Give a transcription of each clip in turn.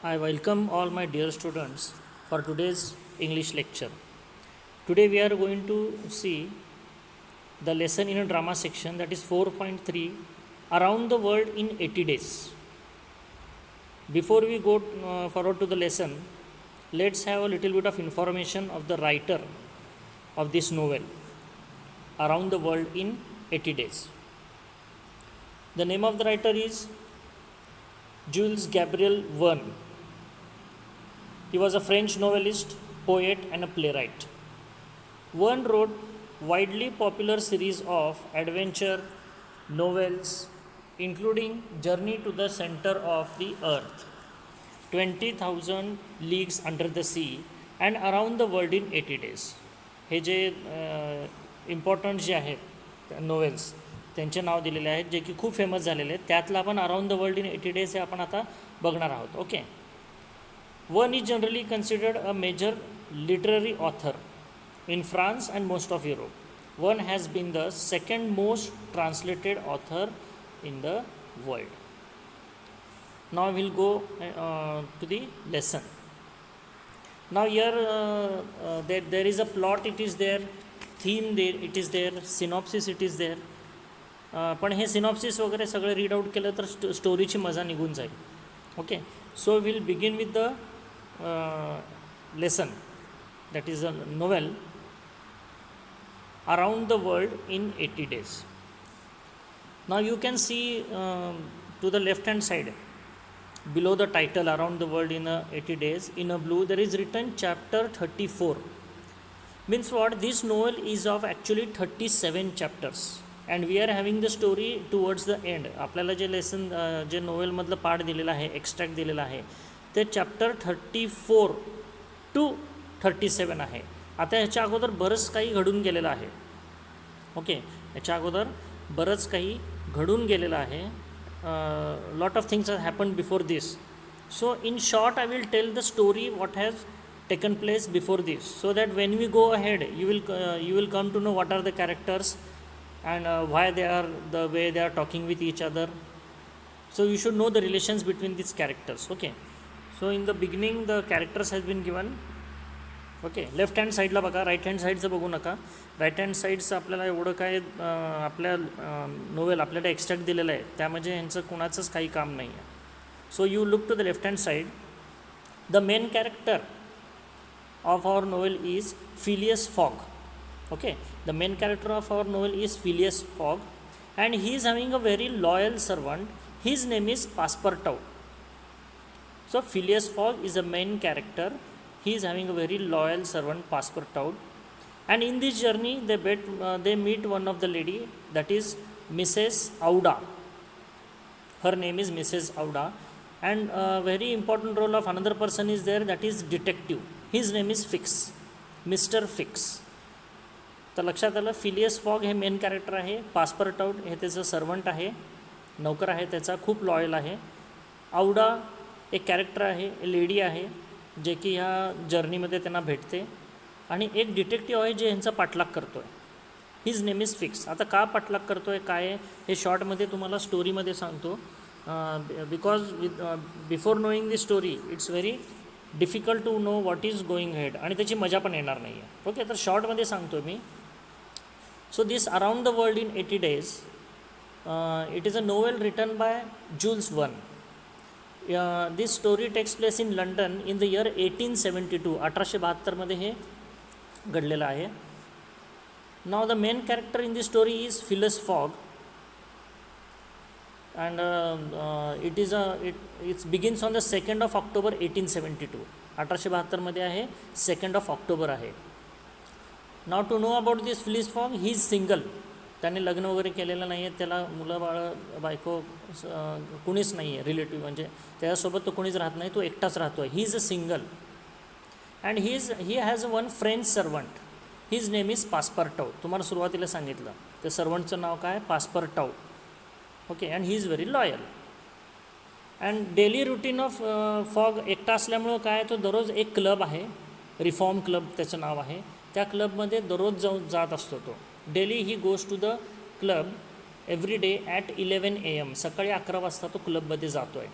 I welcome all my dear students for today's English lecture. Today we are going to see the lesson in a drama section, that is 4.3, Around the World in 80 Days. Before we go forward to the lesson, let's have a little bit of information of the writer of this novel, Around the World in 80 Days. The name of the writer is Jules Gabriel Verne. He was a French novelist, poet, and a playwright. Verne wrote widely popular series of adventure novels, including Journey to the Center of the Earth, 20,000 Leagues Under the Sea, and Around the World in 80 Days. हे जे important जे आहेत novels त्यांचे नाव दिलेले आहेत, जे की खूप फेमस झालेले आहेत. त्यातलं आपण around the world in 80 days हे आपण आता बघणार आहोत. Okay. Verne is generally considered a major literary author in France and most of Europe. Verne has been the second most translated author in the world. Now we will go to the lesson. Now here there is a plot, it is there, theme there, it is there, synopsis it is there. पण हे synopsis वगैरे सगळं read out केलं तर स्टोरीची मजा निघून जाईल. Okay. So will begin with the lesson, that is a novel, Around the World in 80 Days. Now you can see to the left hand side below the title Around the World in 80 Days, in a blue there is written chapter 34. Means what? This novel is of actually 37 chapters and we are having the story towards the end. आपल्याला जे lesson जे नोवेलमधलं part दिलेलं आहे, extract दिलेलं आहे, ते chapter 34 to 37 आहे. आता ह्याच्या अगोदर बरंच काही घडून गेलेलं आहे. ओके. ह्याच्या अगोदर बरंच काही घडून गेलेलं आहे. Lot of things have happened before this. So in short I will tell the story what has taken place before this, so that when we go ahead you will come to know what are the characters and why they are the way they are talking with each other. So you should know the relations between these characters. Okay. So in the beginning the characters has been given. Okay. Left hand साईडला बघा, right hand साईडचं बघू नका. Right hand साईडचं आपल्याला एवढं काय आपल्या novel आपल्याला extract दिलेलं आहे, त्यामध्ये ह्यांचं कुणाचंच काही काम नाही आहे. So you look to the left hand side. The main character of our novel is Phileas Fogg. Okay, the main character of our novel is Phileas Fogg and he is having a very loyal servant. His name is Passepartout. So Phileas Fogg is the main character. He is having a very loyal servant, Passepartout, and in this journey they meet one of the lady, that is Mrs. Aouda. Her name is Mrs. Aouda, and a very important role of another person is there, that is detective. His name is Fix, Mr. Fix. तर लक्षात आलं, Phileas fog हे main character आहे, पासपर्टाउट हे त्याचं servant आहे, नौकर आहे त्याचा, खूप लॉयल आहे. आवडा एक कॅरेक्टर आहे, लेडी आहे, जे की ह्या जर्नीमध्ये त्यांना भेटते, आणि एक डिटेक्टिव्ह आहे जे ह्यांचा पाठलाग करतो आहे. His name is fix. आता का पाठलाग करतो आहे, काय आहे, हे शॉर्टमध्ये तुम्हाला स्टोरीमध्ये सांगतो. Because before knowing the story it's very difficult to know what is going head, आणि त्याची मजा पण येणार नाही आहे. ओके. तर शॉर्टमध्ये सांगतो मी. So this around the world in 80 days, it is a novel written by Jules Verne. This story takes place in London in the year 1872. 1872मध्ये हे घडलेलं आहे. Now the main character in this story is Phileas Fogg and it begins on the 2nd of October 1872. 1872 आहे, 2nd of October आहे. Now to know about this Phileas Fogg, he is single. त्याने लग्न वगैरे केलेलं नाही आहे, त्याला मुलं बाळ बायको कुणीच नाही आहे रिलेटिव्ह, म्हणजे त्याच्यासोबत तो कुणीच राहत नाही, तो एकटाच राहतो आहे. He is a single and he has one French servant. His name is Passepartout. तुम्हाला सुरुवातीला सांगितलं त्या सर्वंटचं नाव काय, Passepartout. Okay. And he is very loyal. And daily routine of Fogg एकटा असल्यामुळं काय, तो दररोज एक क्लब आहे, रिफॉर्म क्लब त्याचं नाव आहे, त्या क्लबमध्ये दररोज जात असतो तो. Daily he goes to the club every day at 11 AM. सकाळी 11 वाजता तो क्लबमध्ये जातो आहे.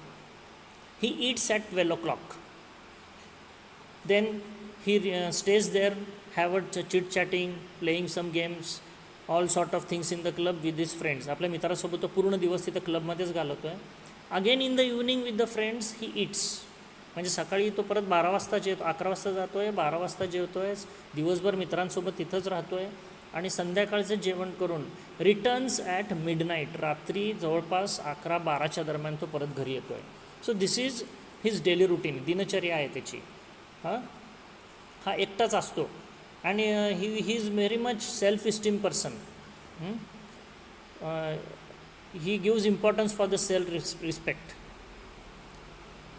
He eats at 12 o'clock. Then he stays there, have a chit chatting, playing some games, all sort of things in the club with his friends. आपल्या मित्रासोबत तो पूर्ण दिवस तिथं क्लबमध्येच घालवतो आहे. Again in the evening with the friends he it's. म्हणजे सकाळी तो परत 12 वाजता 11 वाजता जातो आहे, 12 वाजता जेवतो आहे, दिवसभर मित्रांसोबत तिथंच राहतो आहे आणि संध्याकाळचं जेवण करून रिटर्न्स ॲट मिडनाईट, रात्री जवळपास 11-12च्या दरम्यान तो परत घरी येतो आहे. So this is his daily routine, दिनचर्या आहे त्याची. हा एकटाच असतो आणि he is very much self esteem person. He gives importance for the self respect.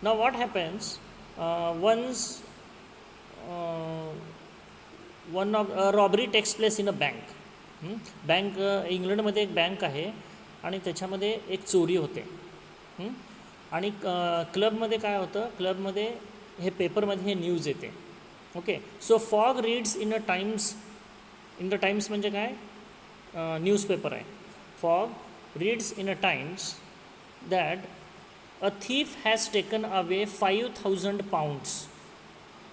Now what happens once one of robbery takes place in a bank. Bank इंग्लंडमध्ये एक bank आहे आणि त्याच्यामध्ये एक चोरी होते. आणि क्लबमध्ये काय होतं, क्लबमध्ये हे पेपरमध्ये हे न्यूज येते. Okay, so fog reads in the times म्हणजे काय, न्यूजपेपर आहे. Fog reads in a times that a thief has taken away 5,000 pounds.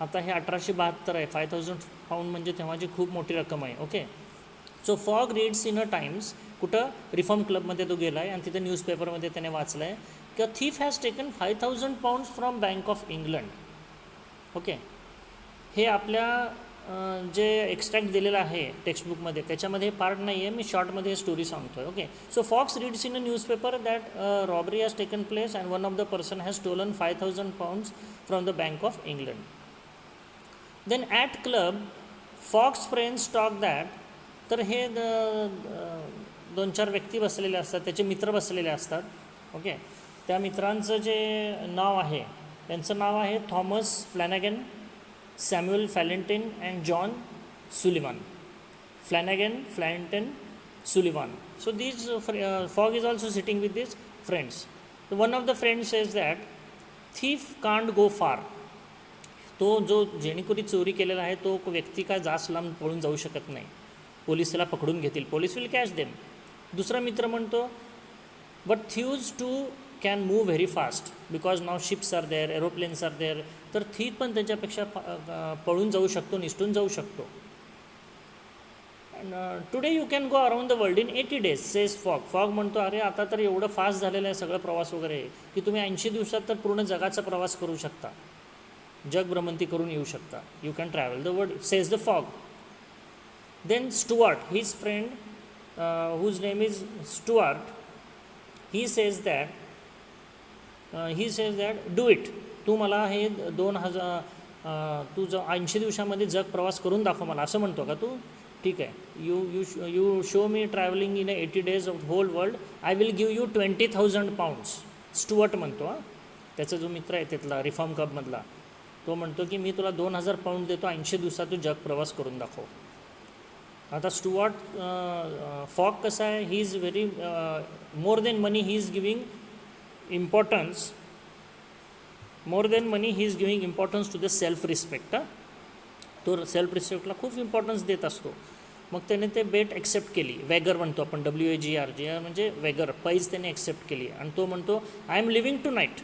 आता हे 1872 आहे. 5,000 pound म्हणजे तेव्हाची खूप मोठी रक्कम आहे. Okay, so fog reads in a times, कुठं, रिफॉर्म क्लबमध्ये तो गेला आहे आणि तिथं न्यूजपेपरमध्ये त्याने वाचलं आहे की a thief has taken 5,000 pounds from bank of England. Okay, हे आपल्या जे एक्स्ट्रॅक्ट दिलेलं आहे टेक्स्टबुकमध्ये त्याच्यामध्ये पार्ट नाही आहे, मी शॉर्टमध्ये स्टोरी सांगतो आहे. Okay, so Fox reads in a newspaper that robbery has taken place and one of the person has stolen 5,000 pounds from the Bank of England. Then at club Fox friends talk that, तर हे 2-4 व्यक्ती बसलेले असतात, त्याचे मित्र बसलेले असतात. Okay, त्या मित्रांचं जे नाव आहे, त्यांचं नाव आहे Thomas Flanagan, Samuel Fallentin and John Sullivan. Flanagan, Fallentin, Sullivan. So these Fogg is also sitting with these friends. One of the friends says that thief can't go far. तो जो जेणेकरी चोरी केलेला आहे तो व्यक्ती काय जास्त लांब पळून जाऊ शकत नाही, पोलीस त्याला पकडून घेतील, पोलीस विल कॅच देम. दुसरा मित्र म्हणतो but thieves too can move very fast because now ships are there, aeroplanes are there. तर थीफ पण त्याच्यापेक्षा पळून जाऊ शकतो, निसटून जाऊ शकतो. Today you can go around the world in 80 days says Fogg. Fogg म्हणतो अरे आता तर एवढं फास्ट झालेलं आहे सगळं प्रवास वगैरे की तुम्ही 80 दिवसात तर पूर्ण जगाचा प्रवास करू शकता, जग भ्रमंती करून येऊ शकता. You can travel the world says the Fogg. Then Stuart, his friend whose name is Stuart, he says that do it. तू मला हे 2000 तू 80 दिवसामध्ये जग प्रवास करून दाखव मला, असं म्हणतो का तू? ठीक आहे, you show me travelling in 80 days of whole world, I will give you 20,000 pounds. Stuart म्हणतो. त्याचा जो मित्र आहे तिथला रिफॉर्म क्लबमधला, तो म्हणतो की मी तुला 2,000 pounds देतो, 80 दिवसात तू जग प्रवास करून दाखव. आता स्टुअर्ट फॉग कसा आहे, he is very more than money he is giving importance, to the self respect. तो सेल्फ रिस्पेक्टला खूप इम्पॉर्टन्स देत असतो. मग त्याने ते बेट एक्सेप्ट केली. वॅगर म्हणतो आपण, WAGR म्हणजे वॅगर, पैज त्याने एक्सेप्ट केली आणि तो म्हणतो I am leaving tonight,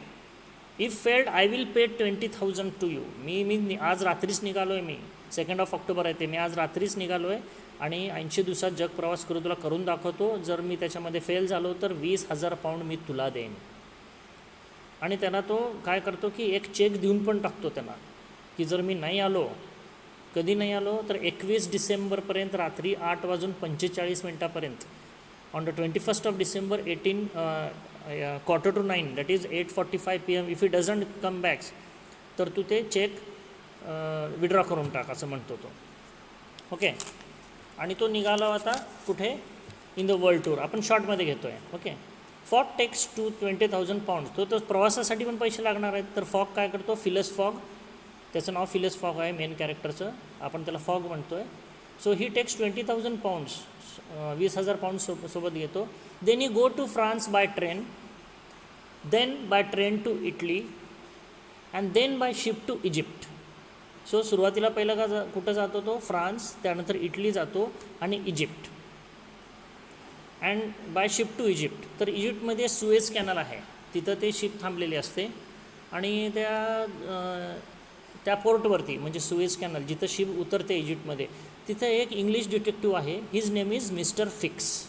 if failed I will pay 20,000 to you. मी आज रात्रीच निघालो आहे, मी 2 ऑक्टोबर आहे ते, मी आज रात्रीच निघालो आहे आणि 80 दिवसात जग प्रवास तुला करून दाखवतो. जर मी त्याच्यामध्ये फेल झालो तर 20,000 pound मी तुला देईन. आणि त्याला तो काय करतो की एक चेक देऊन पण टाकतो त्यांना की जर मी नाही आलो, कधी नाही आलो तर 21 डिसेंबरपर्यंत रात्री 8:45 on the 21st of December 8:45 that is 8:45 PM, if it doesn't come back तर तू ते चेक विड्रॉ करून टाक, असं म्हणतो तो. ओके, आणि तो निघाला आता कुठे, इन द वर्ल्ड टूर. आपण शॉर्टमध्ये घेतो आहे. Okay, Fogg takes to 20,000 pounds. तो प्रवासासाठी पण पैसे लागणार आहेत. तर फॉग काय करतो, फिलस फॉग, त्याचं नाव फिलस फॉग आहे मेन कॅरेक्टरचं, आपण त्याला फॉग म्हणतो आहे. So he takes 20,000 pounds, 20,000 pounds सोबत घेतो. Then he go to France by train, then by train to Italy and then by ship to Egypt. So सुरुवातीला पहिलं कुठं जातो तो, फ्रान्स, त्यानंतर इटली जातो आणि Egypt, and by ship to Egypt. तर इजिप्तमध्ये सुएज कॅनल आहे, तिथं ते शिप थांबलेली असते आणि त्या पोर्टवरती म्हणजे सुएज कॅनल जिथं शिप उतरते इजिप्तमध्ये, तिथं एक इंग्लिश डिटेक्टिव्ह आहे. His name is mister Fix.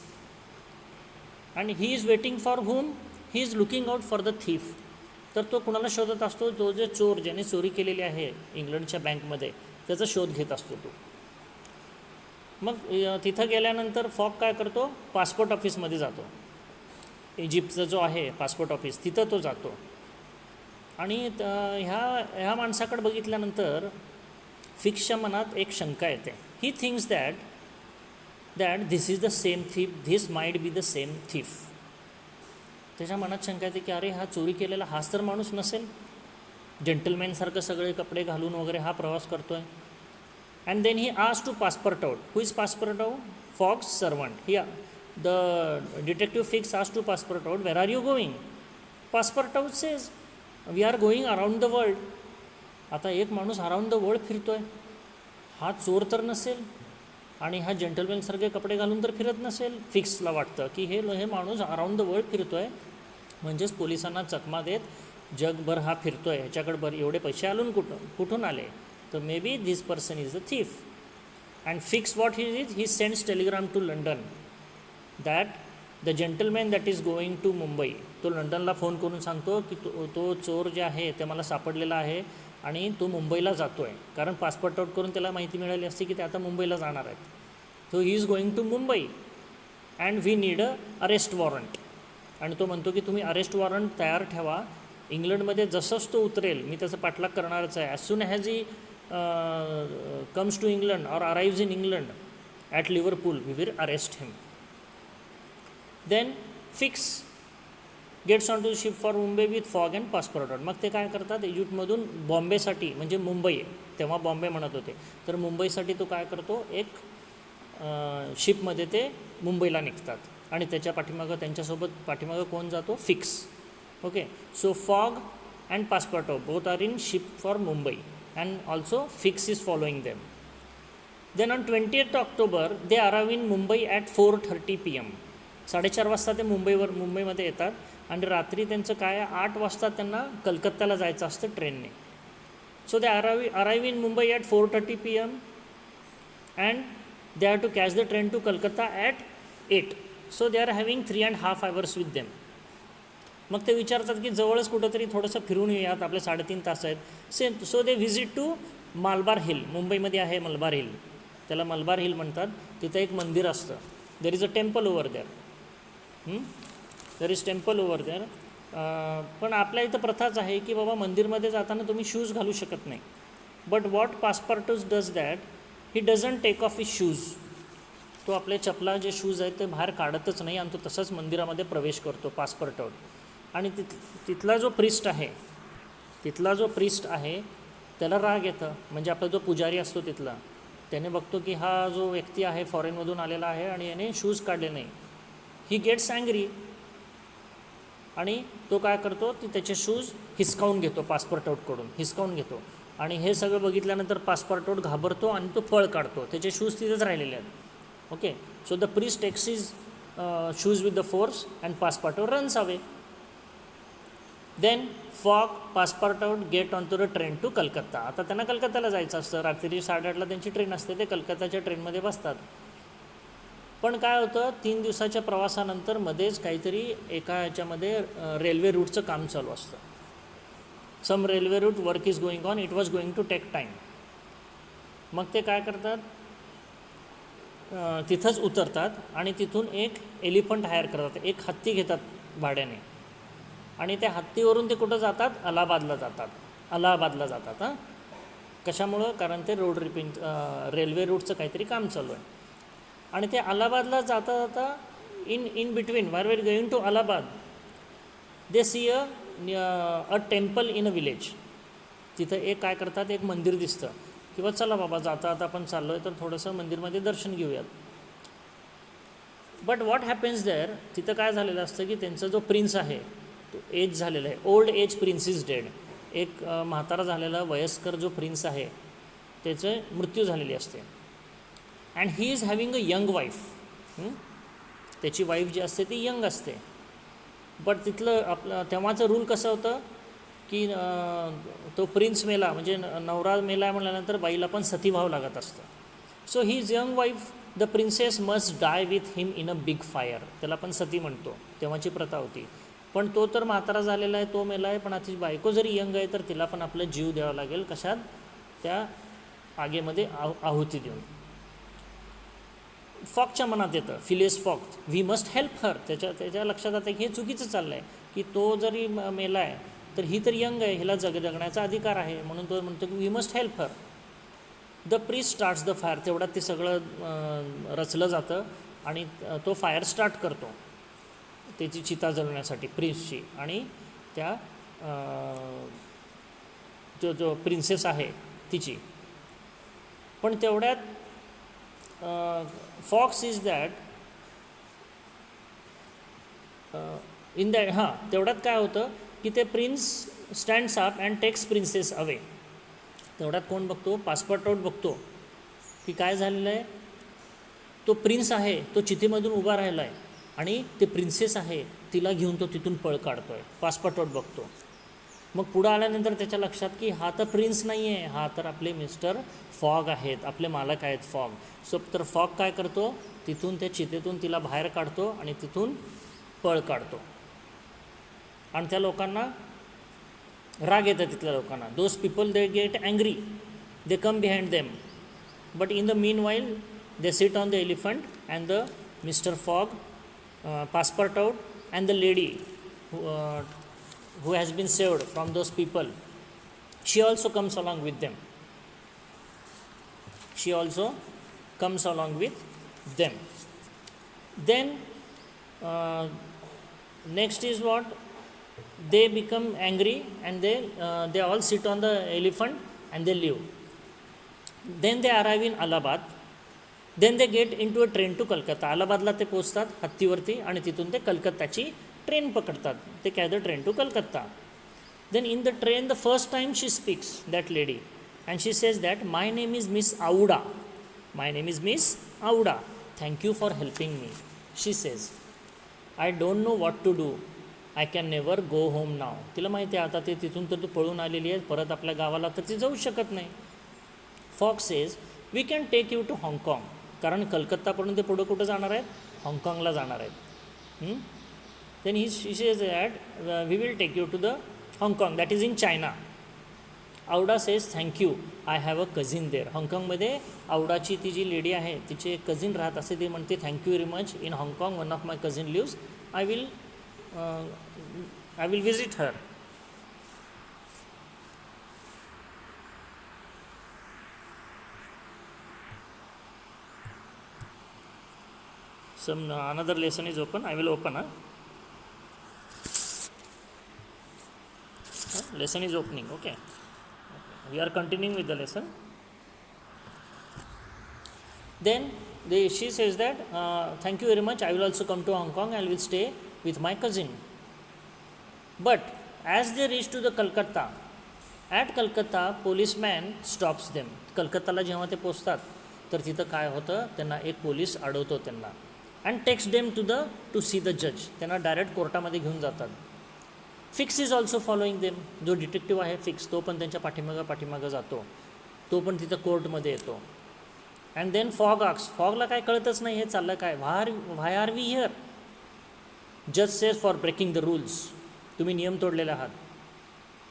आणि he is waiting for whom, he is looking out for the thief. तर तो कुणाला शोधत असतो? जो जे चोर ज्याने चोरी केलेली आहे इंग्लंडच्या बँकमध्ये, त्याचा शोध घेत असतो तो. मग तिथं गेल्यानंतर फॉग काय करतो? पासपोर्ट ऑफिसमध्ये जातो. इजिप्तचा जो आहे पासपोर्ट ऑफिस, तिथं तो जातो. आणि ह्या माणसाकडे बघितल्यानंतर फिक्सच्या मनात एक शंका येते. He thinks that this is the same thief, this might be the same thief. त्याच्या मनात शंका येते की अरे, हा चोरी केलेला हाच तर माणूस नसेल? जेंटलमॅनसारखं सगळे कपडे घालून वगैरे हा प्रवास करतो आहे. And then he asked to Passepartout. Who is Passepartout? Fogg's servant. The detective Fix asked to Passepartout, where are you going? Passepartout says we are going around the world. आता एक माणूस अराउंड द वर्ल्ड फिरतो आहे, हा चोर तर नसेल आणि हा जेंटलमॅनसारखे कपडे घालून तर फिरत नसेल. फिक्सला वाटतं की हे माणूस अराउंड द वर्ल्ड फिरतो आहे, म्हणजेच पोलिसांना चकमा देत जगभर हा फिरतो आहे, ह्याच्याकडे एवढे पैसे आलून कुठून आले? तर may be this person is the thief. And Fix what he sends telegram to London that the gentleman that is going to Mumbai. तो लंडनला फोन करून सांगतो की तो चोर जे आहे ते मला सापडलेला आहे आणि तो मुंबईला जातो आहे. कारण पासपोर्ट आउट करून त्याला माहिती मिळाली असते की ते आता मुंबईला जाणार आहेत. So he is going to Mumbai and we need a arrest warrant. आणि तो म्हणतो की तुम्ही अरेस्ट वॉरंट तयार ठेवा. इंग्लंडमध्ये जसंच तो उतरेल मी त्याचा पाठलाग करणारच आहे. As soon has he comes to England और arrives in England at Liverpool we will arrest him. Then Fix gets on to ship for Mumbai with Fogg and passport. मग ते काय करतात? इजिप्तमधून बॉम्बेसाठी, म्हणजे मुंबई तेव्हा बॉम्बे म्हणत होते, तर मुंबईसाठी तो काय करतो? एक शिपमध्ये ते मुंबईला निघतात. आणि त्याच्या त्यांच्यासोबत पाठीमागं कोण जातो? Fix. Okay. So Fogg and Passepartout both are in ship for Mumbai and also Fix is following them. Then on 20th October they arrive in Mumbai at 4:30 PM. 4:30 वाजता ते मुंबईमध्ये येतात. आणि रात्री त्यांचं काय 8 वाजता त्यांना कलकत्त्याला जायचं असतं ट्रेनने. So they arrive in Mumbai at 4:30 PM and they have to catch the train to Calcutta at 8. So they are having 3.5 hours with them. मग ते विचारतात की जवळच कुठंतरी थोडंसं फिरून येऊयात, आपले 3.5 तास आहेत. So they visit to Malabar Hill. मुंबईमध्ये आहे मलबार हिल, त्याला मलबार हिल म्हणतात. तिथं एक मंदिर असतं. There is a temple over there is temple over there. पण आपल्या इथं प्रथाच आहे की बाबा मंदिरमध्ये जाताना तुम्ही शूज घालू शकत नाही. But what passports does that, he doesn't take off his shoes. तो आपले चपला जे शूज आहेत ते बाहेर काढतच नाही आणि तो तसंच मंदिरामध्ये प्रवेश करतो पासपोर्टवर. आणि तिथला जो प्रिस्ट आहे त्याला राग येतं. म्हणजे आपला जो पुजारी असतो तिथला, त्याने बघतो की हा जो व्यक्ती आहे फॉरेनमधून आलेला आहे आणि याने शूज काढले नाही. ही गेट्स अँग्री आणि तो काय करतो? त्याचे शूज हिसकावून घेतो, पासपोर्ट आउटकडून हिसकावून घेतो. आणि हे सगळं बघितल्यानंतर पासपोर्ट आउट घाबरतो आणि तो पळ काढतो. त्याचे शूज तिथेच राहिलेले आहेत. Okay. So the priest takes his shoes with the force and Passepartout runs away. Then Fogg, Passepartout get on to the train to Calcutta. आता त्यांना कलकत्त्याला जायचं असतं. रात्री 8:30ला त्यांची ट्रेन असते. ते कलकत्ताच्या ट्रेनमध्ये बसतात. पण काय होतं, 3 दिवसाच्या प्रवासानंतर मध्येच काहीतरी एका ह्याच्यामध्ये रेल्वे रूटचं काम चालू असतं. Some railway route work is going on, it was going to take time. मग ते काय करतात? तिथंच उतरतात आणि तिथून एक एलिफंट हायर करतात. एक हत्ती घेतात भाड्याने आणि त्या हत्तीवरून ते कुठं जातात? अलाहाबादला जातात. कशामुळं? कारण ते रेल्वे रूटचं काहीतरी काम चालू आहे. आणि ते अलाहाबादला जाता in between while were going to Allahabad they see a temple in a village. तिथं एक काय करतात? एक मंदिर दिसतं. किंवा चला बाबा जाता आपण चाललो आहे तर थोडंसं मंदिरमध्ये दर्शन घेऊयात. बट व्हॉट हॅपन्स देअर, तिथं काय झालेलं असतं की त्यांचा जो प्रिन्स आहे तो एज झालेला आहे. Old age prince is dead. एक म्हातारा झालेला वयस्कर जो प्रिन्स आहे त्याचे मृत्यू झालेली असते. And he is having a young wife. त्याची वाईफ जी असते ती यंग असते. बट तिथलं तेव्हाचं रूल कसं होतं की तो प्रिन्स मेला म्हणजे नवरा मेला म्हटल्यानंतर बाईला पण सतीभाव लागत असतं. So his young wife the princess must die with him in a big fire, त्याला पण सती म्हणतो, तेव्हाची प्रथा होती. पण तो तर म्हातारा झालेला आहे, तो मेला आहे, पण आता बायको जरी यंग आहे तर तिला पण आपला जीव द्यावा लागेल, कशात, त्या आगेमध्ये आहुती देऊन. फॉकच्या मनात येतं, फिलियस फॉक, वी मस्ट हेल्प हर. त्याच्या लक्षात येतं की हे चुकीचं चाललं आहे, की तो जरी मेला आहे तर ही तर यंग आहे, हिला जगण्याचा अधिकार आहे, म्हणून तो म्हणतो की we must help her. The priest starts the fire, तेवढ्यात ते सगळं रचलं जातं आणि तो फायर स्टार्ट करतो त्याची चिता जळवण्यासाठी प्रिन्सची, आणि त्या जो प्रिन्सेस आहे तिची. पण तेवढ्यात Fogg's is that in that तेवढ्यात काय होतं की ते prince stands up and takes princess away. तेवढ्यात कोण बघतो, पासपोर्ट आउट बघतो की काय झालेलं आहे. तो प्रिन्स आहे, तो चितेमधून उभा राहिला आहे आणि ते प्रिन्सेस आहे तिला घेऊन तो तिथून पळ काढतो आहे. पासपोर्ट आउट बघतो. मग पुढं आल्यानंतर त्याच्या लक्षात की हा तर प्रिन्स नाही आहे, हा तर आपले मिस्टर फॉग आहेत, आपले मालक आहेत फॉग. सो तर फॉग काय करतो, तिथून त्या चितेतून तिला बाहेर काढतो आणि तिथून पळ काढतो. आणि त्या लोकांना राग येतं, तिथल्या लोकांना. Those people they get angry, they come behind them, but in the mean while they sit on the elephant and the mister fog, Passepartout and the lady who has been saved from those people, she also comes along with them. She also comes along with them. Then next is what, they become angry and they all sit on the elephant and they leave. Then they arrive in Allahabad. Then they get into a train to Kolkata. अलाहाबादला ते पोचतात हत्तीवरती आणि तिथून ते कलकत्त्याची train पकडतात. ते caught the train to Calcutta. Then in the train the first time she speaks, that lady, and she says that my name is miss Aouda, my name is miss Aouda, thank you for helping me. She says I don't know what to do, I can never go home now. तिला माहिती आहे आता ते तिथून तर तू पळून आलेली आहे, परत आपल्या गावाला तर ती जाऊ शकत नाही. Fogg's says we can take you to हाँगकाँग, कारण कलकत्तापर्यंत ते पुढं कुठं जाणार आहेत, हाँगकाँगला जाणार आहेत. Then she says that we will take you to the Hong Kong, that is in China. Auda says thank you, I have a cousin there. हाँगकाँगमध्ये औडाची ती जी लेडी आहे तिचे एक कझिन राहत असे, ते म्हणते थँक्यू व्हेरी मच, इन हाँगकाँग one of my cousin lives, I will visit her. Some another lesson is open, I will open. Lesson is opening. Okay, we are continuing with the lesson. Then she says that thank you very much, I will also come to Hong Kong, I will stay with my cousin. But as they reach to the Calcutta, at Calcutta policeman stops them. कलकत्ताला जेव्हा ते पोचतात तर तिथं काय होतं, त्यांना एक police अडवतो त्यांना, and takes them to see the जज. त्यांना डायरेक्ट कोर्टामध्ये घेऊन जातात. Fix is also following them, जो डिटेक्टिव्ह आहे फिक्स, तो पण त्यांच्या पाठीमागं जातो, तो पण तिथं कोर्टमध्ये येतो. अँड देन फॉग आक्स, फॉगला काय कळतच नाही हे चाललं काय, व्हाय आर वी हिअर. जज says for breaking the rules, तुम्ही नियम तोडलेले आहात.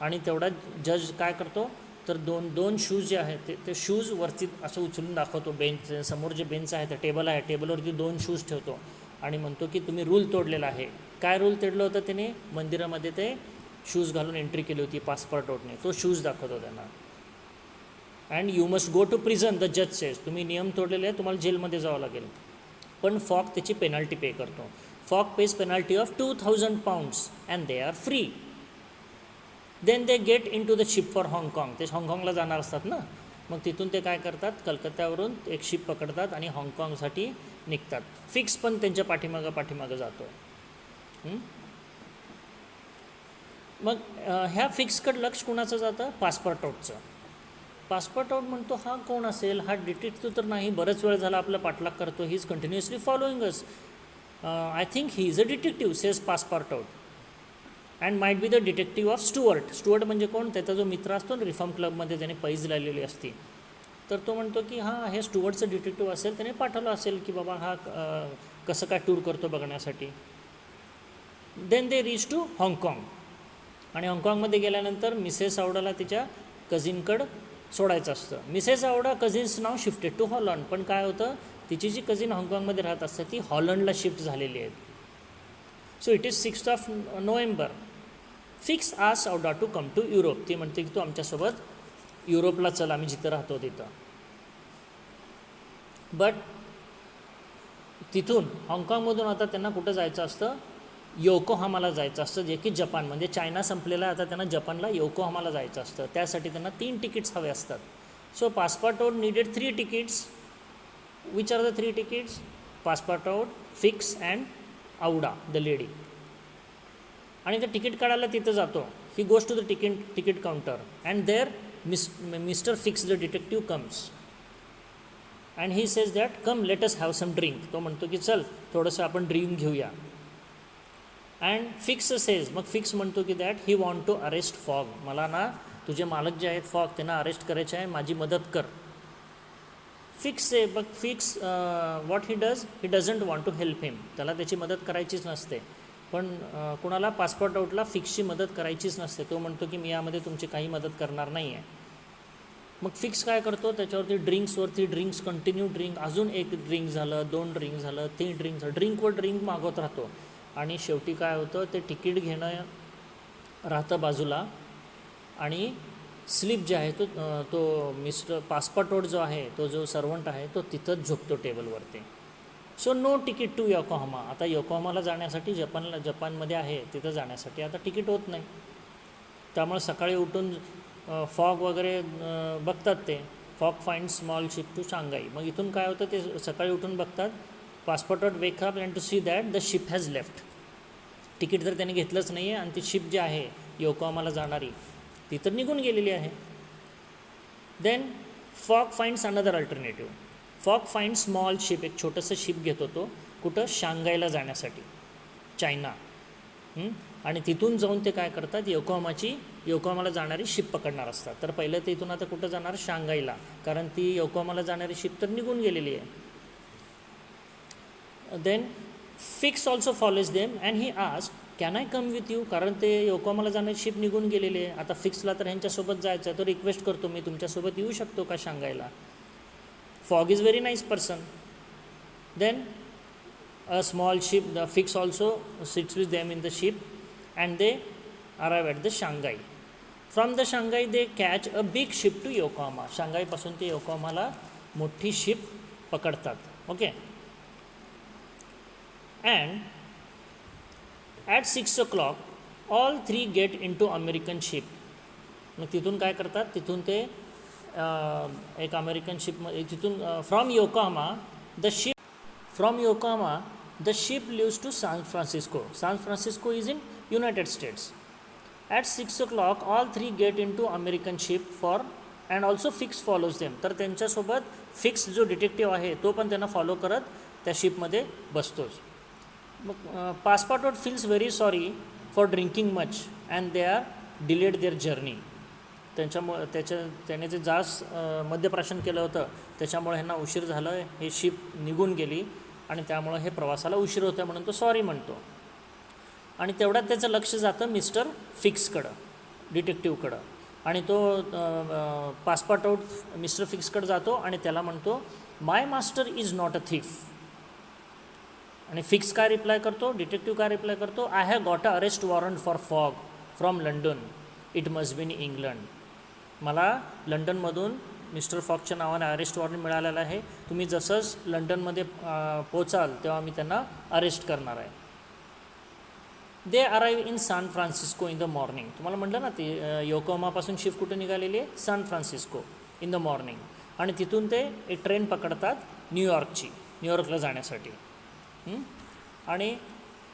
आणि तेवढा जज काय करतो तर दोन शूज जे आहेत ते शूज वरती असं उचलून दाखवतो. बेंच समोर जे बेंच आहे, ते टेबल आहे, टेबलवरती 2 शूज ठेवतो आणि म्हणतो की तुम्ही रूल तोडलेला आहे. काय रूल तोडलं होतं त्याने, मंदिरामध्ये ते शूज घालून एंट्री केली होती पासपोर्ट आउटने, तो शूज दाखवतो त्यांना. And you must go to prison, the जज सेज, तुम्ही नियम तोडलेले आहे, तुम्हाला जेलमध्ये जावं लागेल. पण फॉग त्याची पेनल्टी पे करतो. Fogg pays penalty of 2000 pounds and they are free. Then they get in to the ship for हाँगकाँग. ते हाँगकाँगला जाणार असतात ना, मग तिथून ते काय करतात, कलकत्त्यावरून एक शिप पकडतात आणि हाँगकाँगसाठी निघतात. फिक्स पण त्यांच्या पाठीमागं जातो. मग ह्या फिक्सकडं लक्ष कोणाचं जातं, पासपोर्ट आउटचं. पासपोर्ट आउट म्हणतो हा कोण असेल, हा डिटेक्टिव्ह तर नाही, बरेच वेळ झाला आपला पाठलाग करतो, he is continuously following us, I think he is a detective, says Passepartout. And might be the detective of Stuart. Stuart म्हणजे कोण, त्याचा जो मित्र असतो ना रिफॉर्म क्लबमध्ये, त्याने पैज लावलेली असते, तर तो म्हणतो की हां हे स्टुअर्टचं डिटेक्टिव्ह असेल, त्याने पाठवलं असेल की बाबा हा कसं काय टूर करतो बघण्यासाठी. देन दे रीच टू हाँगकाँग. आणि हाँगकाँगमध्ये गेल्यानंतर मिसेस आऊडाला तिच्या कझिनकडं सोडायचं असतं. Mrs Aouda cousin's now shifted to Holland. पण काय होतं, तिची जी कझिन हाँगकाँगमध्ये राहत असते ती हॉलंडला शिफ्ट झालेली आहे. So it is 6 November. Fix asked Aouda to come to Europe. ती म्हणते की तू आमच्यासोबत युरोपला चल, आम्ही जिथं राहतो तिथं. बट तिथून हाँगकाँगमधून आता त्यांना कुठं जायचं असतं, योकोहामाला जायचं असतं, जे की जपान, म्हणजे चायना संपलेला आता त्यांना जपानला योकोहामाला जायचं असतं. त्यासाठी त्यांना 3 तिकीट्स हवे असतात. So passport needed 3 tickets. Which are the 3 tickets? Passport, Fix and Aouda the lady. आणि ते तिकीट काढायला तिथं जातो. He goes to the ticket counter and there mister Fix the detective comes and he says that come let us have some drink. तो म्हणतो की चल थोडंसं आपण ड्रिंक घेऊया. अँड फिक्स सेज, मग फिक्स म्हणतो की that he want to arrest fog. मला ना तुझे मालक जे आहेत फॉग, त्यांना अरेस्ट करायचे आहे, माझी मदत कर. Fix say but Fix what he does, he doesn't want to help him. त्याला त्याची मदत करायचीच नसते. पण कुणाला, पासपोर्ट आऊटला फिक्सची मदत करायचीच नसते. तो म्हणतो की मी यामध्ये तुमची काही मदत करणार नाही आहे. मग फिक्स काय करतो, त्याच्यावरती ड्रिंक्सवरती ड्रिंक्स, कंटिन्यू ड्रिंक, अजून 1 ड्रिंक झालं, 2 ड्रिंक झालं, 3 ड्रिंक झालं, ड्रिंकवर ड्रिंक मागवत राहतो. आणि शेवटी काय होतं, ते तिकीट घेणं राहतं बाजूला आणि स्लीप जे आहे तो मिस्टर पासपोर्ट जो आहे, तो जो सर्वंट आहे तो तिथंच झोपतो टेबलवरती. So no ticket to Yokohama. आता योकोहामाला जाण्यासाठी, जपानमध्ये आहे तिथं जाण्यासाठी आता तिकीट होत नाही. त्यामुळे सकाळी उठून फॉग वगैरे बघतात ते. Fogg find small ship to Shanghai. मग इथून काय होतं, ते सकाळी उठून बघतात, Passepartout wake up and to see that the ship has left. Ticket तर त्याने घेतलंच नाही आहे आणि ती शिप जी आहे योकोहामाला जाणारी ती तर निघून गेलेली आहे. Then Fogg finds another alternative. Fogg find small ship, एक छोटंसं शिप घेतो तो, कुठं, शांघायला जाण्यासाठी, चायना. आणि तिथून जाऊन ते काय करतात, योकोहामाला जाणारी शिप पकडणार असतात. तर पहिलं ते इथून आता कुठं जाणार, शांघाईला, कारण ती योकोहामाला जाणारी शिप तर निघून गेलेली आहे. Then Fix also follows them and he asked can I come with you. कारण ते योकोहामाला जाणारी शिप निघून गेलेली आहे. आता फिक्सला तर ह्यांच्यासोबत जायचं आहे, तो रिक्वेस्ट करतो मी तुमच्यासोबत येऊ शकतो का शांघायला. Fogg is very nice person. Then a small ship, the Fix also sits with them in the ship and they arrive at the Shanghai. From the Shanghai they catch a big ship to Yokohama. शांघाईपासून ते योकोहामाला मोठी ship पकडतात. Okay. And at 6 o'clock all 3 get in to American ship. मग तिथून काय करतात, तिथून ते एक अमेरिकन शिपमध्ये, तिथून from Yokohama the ship leaves to San Francisco. San Francisco is in United States. At 6 o'clock all 3 get into American ship and also Fix follows them. तर त्यांच्यासोबत फिक्स जो डिटेक्टिव्ह आहे तो पण त्यांना फॉलो करत त्या शिपमध्ये बसतोच. मग Passepartout feels very sorry for drinking much and they are delayed their journey. त्याने जे जास्त मद्यप्राशन केलं होतं त्याच्यामुळे ह्यांना उशीर झालं, हे शिप निघून गेली आणि त्यामुळं हे प्रवासाला उशीर होतं म्हणून तो सॉरी म्हणतो. आणि तेवढ्यात त्याचं लक्ष जातं मिस्टर फिक्सकडं, डिटेक्टिव्हकडं. आणि तो पासपोर्ट आऊट मिस्टर फिक्सकडं जातो आणि त्याला म्हणतो my master is not a thief. आणि फिक्स काय रिप्लाय करतो, डिटेक्टिव्ह काय रिप्लाय करतो, I have got a arrest warrant for Fogg from London, it must be in England. मला लंडनमधून मिस्टर फॉगच्या नावाने अरेस्ट वॉरंट मिळालेलं आहे. तुम्ही जसंच लंडनमध्ये पोचाल तेव्हा मी त्यांना अरेस्ट करणार आहे. They arrive in San Francisco in the morning. तुम्हाला म्हटलं ना ते योकोहामापासून शिफ्ट कुठे निघालेली आहे, San Francisco in the morning. आणि तिथून ते एक ट्रेन पकडतात न्यूयॉर्कला जाण्यासाठी. आणि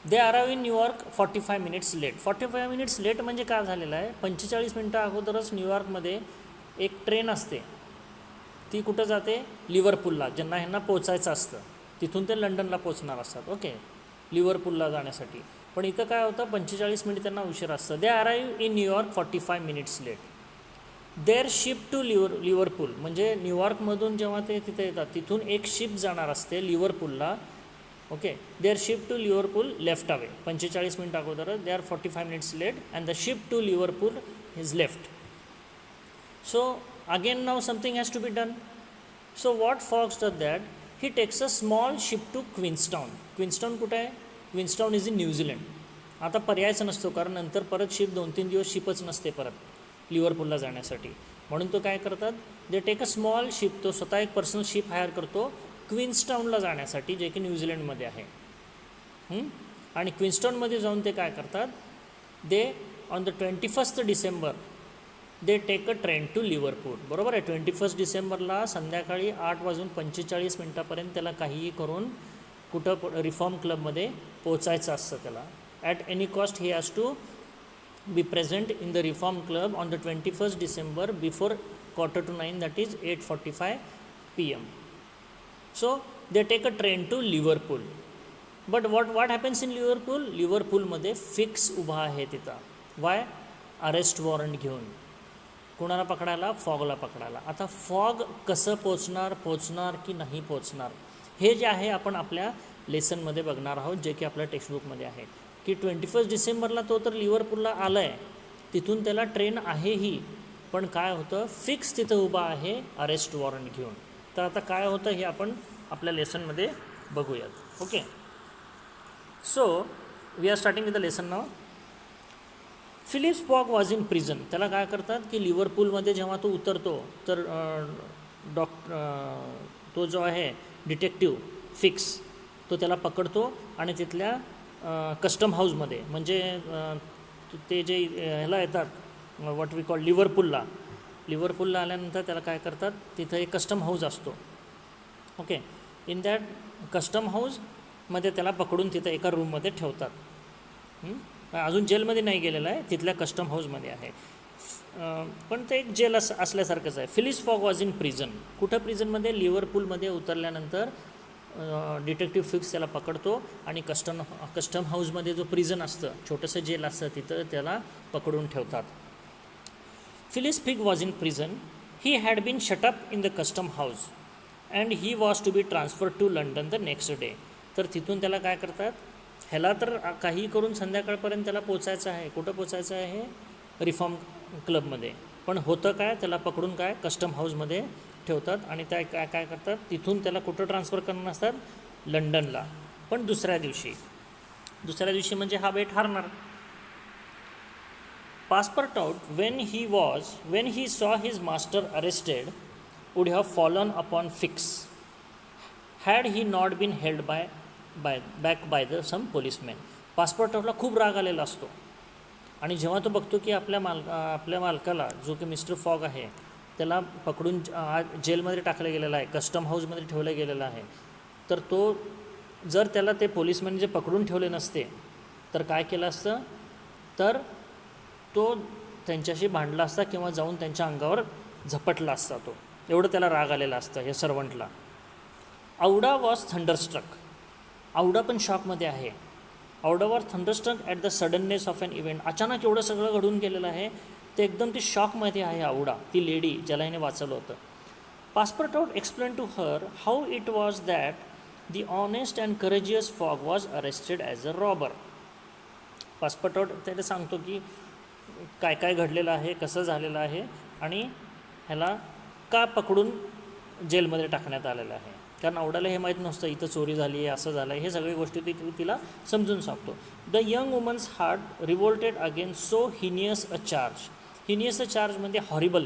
दे अराईव्ह इन न्यूयॉर्क 45 मिनिट्स लेट. 45 मिनिट्स लेट म्हणजे काय झालेलं आहे, 45 मिनटं अगोदरच न्यूयॉर्कमध्ये एक ट्रेन असते, ती कुठं जाते, लिव्हरपूलला, ह्यांना पोचायचं असतं. तिथून ते लंडनला पोचणार असतात. ओके, लिव्हरपूलला जाण्यासाठी. पण इथं काय होतं 45 मिनिट त्यांना उशीर असतं. दे अराईव्ह इन न्यूयॉर्क 45 minutes late. There ship to Liverpool, म्हणजे न्यूयॉर्कमधून जेव्हा ते तिथे येतात तिथून एक शिप जाणार असते लिव्हरपूलला. Okay, there ship to Liverpool left away, 45 minute अगोदर they are 45 minutes late and the ship to Liverpool is left. So again now something has to be done. So what Fox does that, he takes a small ship to Queenstown. Queenstown कुठे आहे? Queenstown is in New Zealand. आता पर्यायच नसतो, कारण नंतर परत ship 2-3 दिवस शिपच नसते परत लिव्हरपूलला जाण्यासाठी. म्हणून तो काय करतात, they take a small ship, तो स्वतः एक पर्सनल शिप हायर करतो क्वीन्सटाऊनला जाण्यासाठी, जे की न्यूझीलंडमध्ये आहे. आणि क्वीन्सटाऊनमध्ये जाऊन ते काय करतात, they on the 21 December they take a train to Liverpool. बरोबर आहे, 21 डिसेंबरला संध्याकाळी 8:45 त्याला काहीही करून कुठं रिफॉर्म क्लबमध्ये पोचायचं असतं त्याला. At any cost he has to be present in the Reform Club on the 21 December before 8:45, that is 8:45 PM. So they take a train to Liverpool. But what happens in Liverpool, लिव्हरपूलमध्ये Fix उभा आहे तिथं. Y? Arrest warrant घेऊन. कोणाला पकडायला? फॉगला पकडायला. आता fog कसं पोचणार की नाही पोचणार, हे जे आहे आपण आपल्या लेसनमध्ये बघणार आहोत, जे की आपल्या टेक्स्टबुकमध्ये आहे. की 21 डिसेंबरला तो तर लिव्हरपूलला आला आहे, तिथून त्याला ट्रेन आहेही, पण काय होतं, फिक्स तिथं उभा आहे अरेस्ट वॉरंट घेऊन. तर आता काय होतं हे आपण आपल्या लेसनमध्ये बघूयात. Okay, so we are starting with the lesson now. Phileas Fogg was in prison. त्याला काय करतात की लिव्हरपूलमध्ये जेव्हा तो उतरतो तर तो जो आहे डिटेक्टिव्ह फिक्स, तो त्याला पकडतो आणि तिथल्या कस्टम हाऊसमध्ये, म्हणजे ते जे ह्याला येतात व्हॉट वी कॉल लिव्हरपूलला आल्यानंतर त्याला काय करतात, तिथं एक कस्टम हाऊस असतो. ओके, इन दॅट कस्टम हाऊसमध्ये त्याला पकडून तिथं एका रूममध्ये ठेवतात. अजून जेलमध्ये नाही गेलेला आहे, तिथल्या कस्टम हाऊसमध्ये आहे, पण ते एक जेल असल्यासारखंच आहे. Phileas Fogg was in prison. कुठं प्रिझनमध्ये? लिव्हरपूलमध्ये उतरल्यानंतर डिटेक्टिव्ह फिक्स त्याला पकडतो आणि कस्टम हाऊसमध्ये जो प्रिझन असतं, छोटंसं जेल असतं, तिथं त्याला पकडून ठेवतात. Phileas Fogg was in prison. He had been shut up in the custom house and he was to be transfer to London the next day. तर तिथून त्याला काय करतात, ह्याला तर काही करून संध्याकाळपर्यंत त्याला पोचायचं आहे. कुठं पोचायचं आहे? रिफॉर्म क्लबमध्ये. पण होतं काय, त्याला पकडून काय कस्टम हाऊसमध्ये ठेवतात आणि त्या काय करतात, तिथून त्याला कुठं ट्रान्सफर करणार असतात? लंडनला. पण दुसऱ्या दिवशी म्हणजे हा बेट हारणार. पासपोर्टआउट when he saw his master arrested would have fallen upon Fix had he not been held back by the some policeman. पासपोर्टआउटला खूप राग आलेला असतो आणि जेव्हा तो बघतो की आपल्या मालकाला, जो की मिस्टर फॉग आहे, त्याला पकडून जेलमध्ये टाकलं गेलेलं आहे, कस्टम हाऊसमध्ये ठेवलं गेलेलं आहे, तर तो जर त्याला ते पोलिसमॅन जे पकडून ठेवले नसते तर काय केलं असतं, तर तो त्यांच्याशी भांडला असता किंवा जाऊन त्यांच्या अंगावर झपटला असता. तो एवढं त्याला राग आलेला असतं हे सर्वंटला. औडा वॉज थंडरस्ट्रक. औडा पण शॉकमध्ये आहे. Aouda was thunderstruck at the suddenness of an event. अचानक एवढं सगळं घडून गेलेलं आहे, ते एकदम ती शॉकमध्ये आहे औडा, ती लेडी ज्याला हिने वाचवलं होतं. Passepartout explain to her how it was that the honest and courageous Fogg was arrested as a robber. Passepartout त्याला सांगतो की काय काय घडलेलं आहे, कसं झालेलं आहे आणि ह्याला का पकडून जेलमध्ये टाकण्यात आलेलं आहे. कारण औडाला हे माहीत नसतं इथं चोरी झाली आहे, असं झालं आहे, हे सगळी गोष्टी तिला समजून सांगतो. The young woman's heart revolted against so heinous a charge. Heinous a charge म्हणजे हॉरिबल.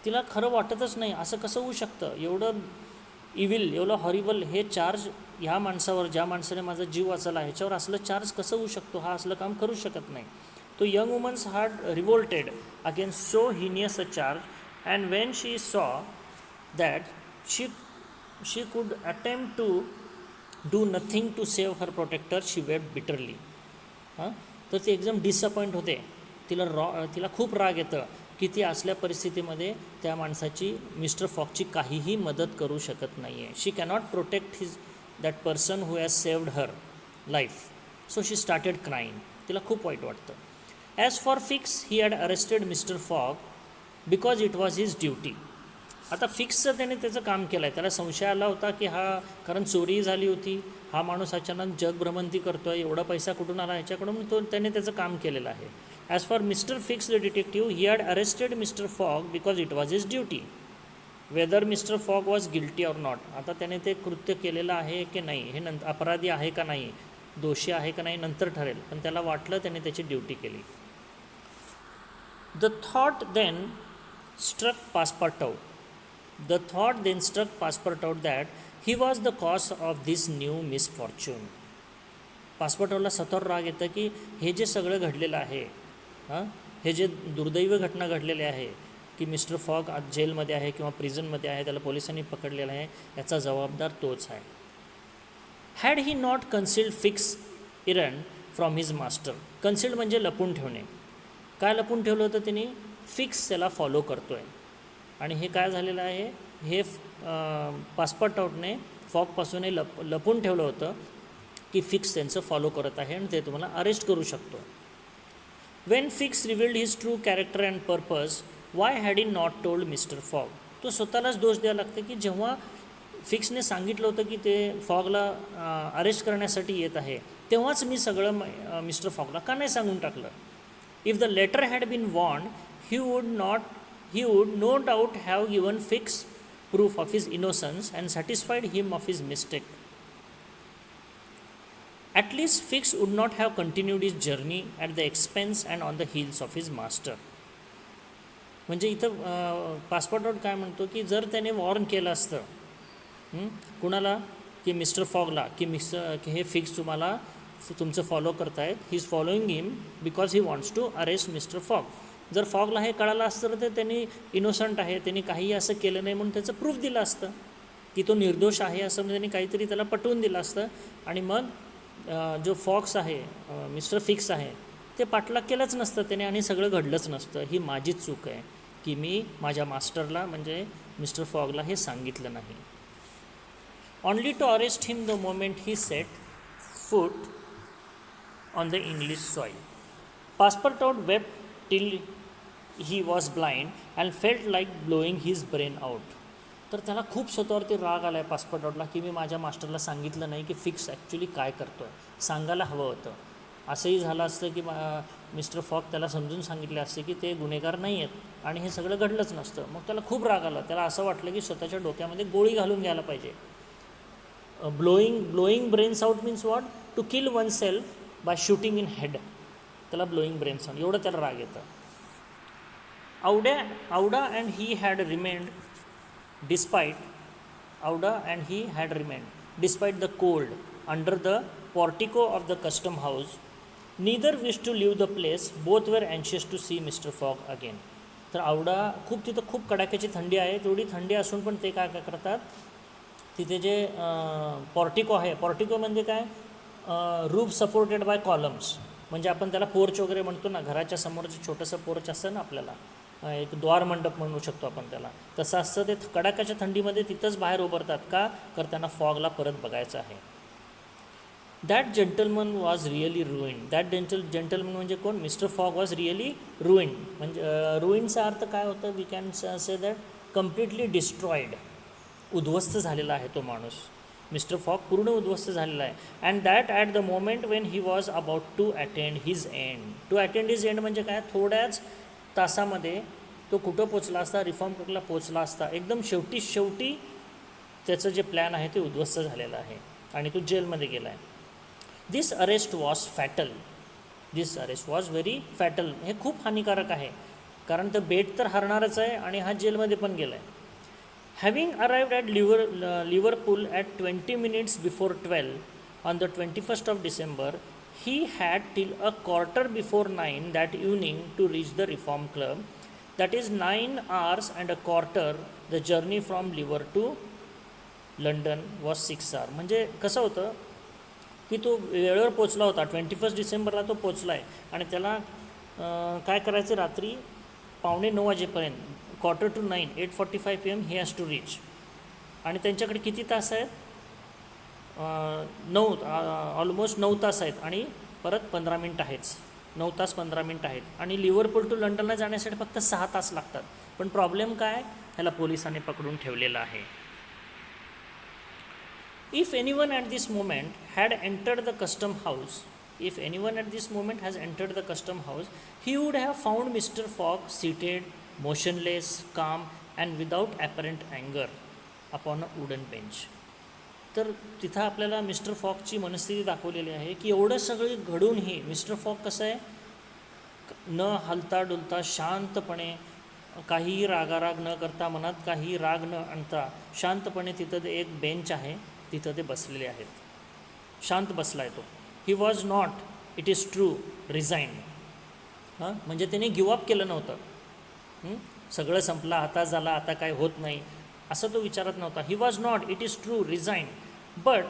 तिला खरं वाटतच नाही, असं कसं होऊ शकतं, एवढं इव्हिल, एवढं हॉरिबल हे चार्ज ह्या माणसावर, ज्या माणसाने माझा जीव वाचवला ह्याच्यावर असलं चार्ज कसं होऊ शकतो, हा असलं काम करू शकत नाही. तो young woman's heart revolted against so heinous a charge and when she saw that she could attempt to do nothing to save her protector, she wept bitterly. तर ती एकदम डिसअपॉइंट होते. तिला खूप राग येतं की ती असल्या परिस्थितीमध्ये त्या माणसाची, मिस्टर फॉगची काहीही मदत करू शकत नाही आहे. She cannot protect that person who has saved her life. So she started crying. तिला खूप वाईट वाटतं. As for Fix he had arrested mister Fogg because it was his duty. आता फिक्सचं त्याने त्याचं काम केलं आहे. त्याला संशय आला होता की हा, कारण चोरी झाली होती, हा माणूस अचानक जगभ्रमंती करतो आहे, एवढा पैसा कुठून आला ह्याच्याकडून, त्याने त्याचं काम केलेलं आहे. As for mister Fix the detective he had arrested mister Fogg because it was his duty whether mister Fogg was guilty or not. आता त्याने ते कृत्य केलेलं आहे की नाही, हे अपराधी आहे का नाही, दोषी आहे का नाही नंतर ठरेल, पण त्याला वाटलं त्याने त्याची ड्युटी केली. The thought then struck Passepartout that he was the cause of this new misfortune. पासपोर्टआउटला सतत राग येतं की हे जे सगळं घडलेलं आहे, हे जे दुर्दैवी घटना घडलेली आहे की मिस्टर फॉग आज जेलमध्ये आहे किंवा प्रिझनमध्ये आहे, त्याला पोलिसांनी पकडलेलं आहे, याचा जबाबदार तोच आहे. Had he not concealed Fix errand from his master. Concealed म्हणजे लपून ठेवणे. काय लपून ठेवलं होतं तिने? फिक्स त्याला फॉलो करतो आहे. आणि हे काय झालेलं आहे, हे पासपोर्टआउटने फॉगपासून हे लपून ठेवलं होतं की फिक्स त्यांचं फॉलो करत आहे आणि ते तुम्हाला अरेस्ट करू शकतो. Wien fix revealed his true character and purpose Y had he not told mister fog. तो स्वतःलाच दोष द्यावा लागतं की जेव्हा फिक्सने सांगितलं होतं की ते फॉगला अरेस्ट करण्यासाठी येत आहे, तेव्हाच मी सगळं मिस्टर फॉगला का नाही सांगून टाकलं. If the letter had been warned he would no doubt have given Fix proof of his innocence and satisfied him of his mistake. At least Fix would not have continued his journey at the expense and on the heels of his master. म्हणजे इथं पासपोर्टआउट काय म्हणतो की जर त्याने warn केलं असतं कुणाला, की मिस्टर फॉगला, की हे फिक्स तुम्हाला तुमचं फॉलो करतायत, he is following him because he wants to arrest mister Fogg. जर फॉगला हे कळालं असतं तर त्यांनी इनोसंट आहे, त्यांनी काही असं केलं नाही म्हणून त्याचं प्रूफ दिलं असतं की तो निर्दोष आहे, असं त्यांनी काहीतरी त्याला पटवून दिलं असतं. आणि मग जो फॉक्स आहे, मिस्टर फिक्स आहे, ते पाठलाग केलंच नसतं त्याने आणि सगळं घडलंच नसतं. ही माझीच चूक आहे की मी माझ्या मास्टरला म्हणजे मिस्टर फॉगला हे सांगितलं नाही. Only to arrest him the moment he set foot on the English soil. Passepartout wept till he was blind and felt like blowing his brain out. तर त्याला खूप स्वतःवरती राग आला आहे पासपोर्टआउटला की मी माझ्या मास्टरला सांगितलं नाही की फिक्स ॲक्च्युली काय करतो आहे, सांगायला हवं होतं. असंही झालं असतं की मिस्टर फॉग त्याला समजून सांगितले असते की ते गुन्हेगार नाही आहेत आणि हे सगळं घडलंच नसतं. मग त्याला खूप राग आला. त्याला असं वाटलं की स्वतःच्या डोक्यामध्ये गोळी घालून घ्यायला पाहिजे. Blowing brains out means what, to kill one self by shooting in head. त्याला ब्लोईंग ब्रेन्स आउट एवढं त्याला राग येतं. Auda and he had remained despite the cold under the portico of the custom house. Neither wished to leave the place. Both were anxious to see Mr. Fogg again. तर आवडा तिथं खूप कडाक्याची थंडी आहे. तेवढी थंडी असून पण ते काय करतात, तिथे जे पॉर्टिको आहे, पॉर्टिको म्हणजे काय, रूफ सपोर्टेड बाय कॉलम्स, म्हणजे आपण त्याला पोर्च वगैरे म्हणतो ना, घराच्या समोरचं छोटंसं पोर्च असतं ना आपल्याला, एक द्वारमंडप म्हणू शकतो आपण त्याला, तसं असतं. ते कडाक्याच्या थंडीमध्ये तिथंच बाहेर उभारतात का, तर त्यांना फॉगला परत बघायचं आहे. That gentleman was really ruined. That gentleman म्हणजे कोण, mister Fogg was really ruined. म्हणजे रुईंडचा अर्थ काय होतं, we can say that completely destroyed, उद्ध्वस्त झालेला आहे तो माणूस. मिस्टर फॉग पूर्ण उद्ध्वस्त झालेला आहे. And that at the moment when he was about to attend his end. To attend his end म्हणजे काय, थोड्याच तासामध्ये तो कुठं पोचला असता, रिफॉर्म क्लबला पोचला असता. एकदम शेवटी त्याचं जे प्लॅन आहे ते उद्ध्वस्त झालेलं आहे आणि तो जेलमध्ये गेला आहे. This arrest was fatal. This arrest was very fatal. हे खूप हानिकारक आहे, कारण तर बेट तर हरणारच आहे आणि हा जेलमध्ये पण गेला आहे. Having arrived at Liverpool at 20 minutes before 12 on the 21st of December, he had till a quarter before 9 that evening to reach the Reform Club. That is 9 hours and a quarter. The journey from Liver to London was 6 hours. म्हणजे कसं होतं की तो वेळेवर पोचला होता. 21 डिसेंबरला तो पोचला आहे आणि त्याला काय करायचं, रात्री 8:45 वाजेपर्यंत, 8:45 PM he has to reach. आणि त्यांच्याकडे किती तास आहेत, ऑलमोस्ट 9 तास आहेत आणि परत 15 मिनटं आहेच, 9 तास 15 मिनटं आहेत आणि लिव्हरपूल टू लंडनला जाण्यासाठी फक्त 6 तास लागतात. पण प्रॉब्लेम काय, ह्याला पोलिसांनी पकडून ठेवलेलं आहे. If anyone at this moment had entered the custom house, if anyone at this moment has entered the custom house, he would have found Mr. Fogg seated, motionless, calm, and without apparent anger upon a wooden bench. तर तिथं आपल्याला mister फॉगची मनस्थिती दाखवलेली आहे की एवढं सगळं घडूनही mister Fogg कसं आहे, न हलता डुलता शांतपणे, काहीही रागाराग न करता, मनात काही राग न आणता शांतपणे तिथं ते एक बेंच आहे तिथं ते बसलेले आहेत, शांत बसला आहे तो. ही was not, it is true, resign. म्हणजे त्याने गिवअप केलं नव्हतं, सगळं संपलं, आता झाला, आता काय होत नाही असं तो विचारत नव्हता. He was not, it is true, resign, but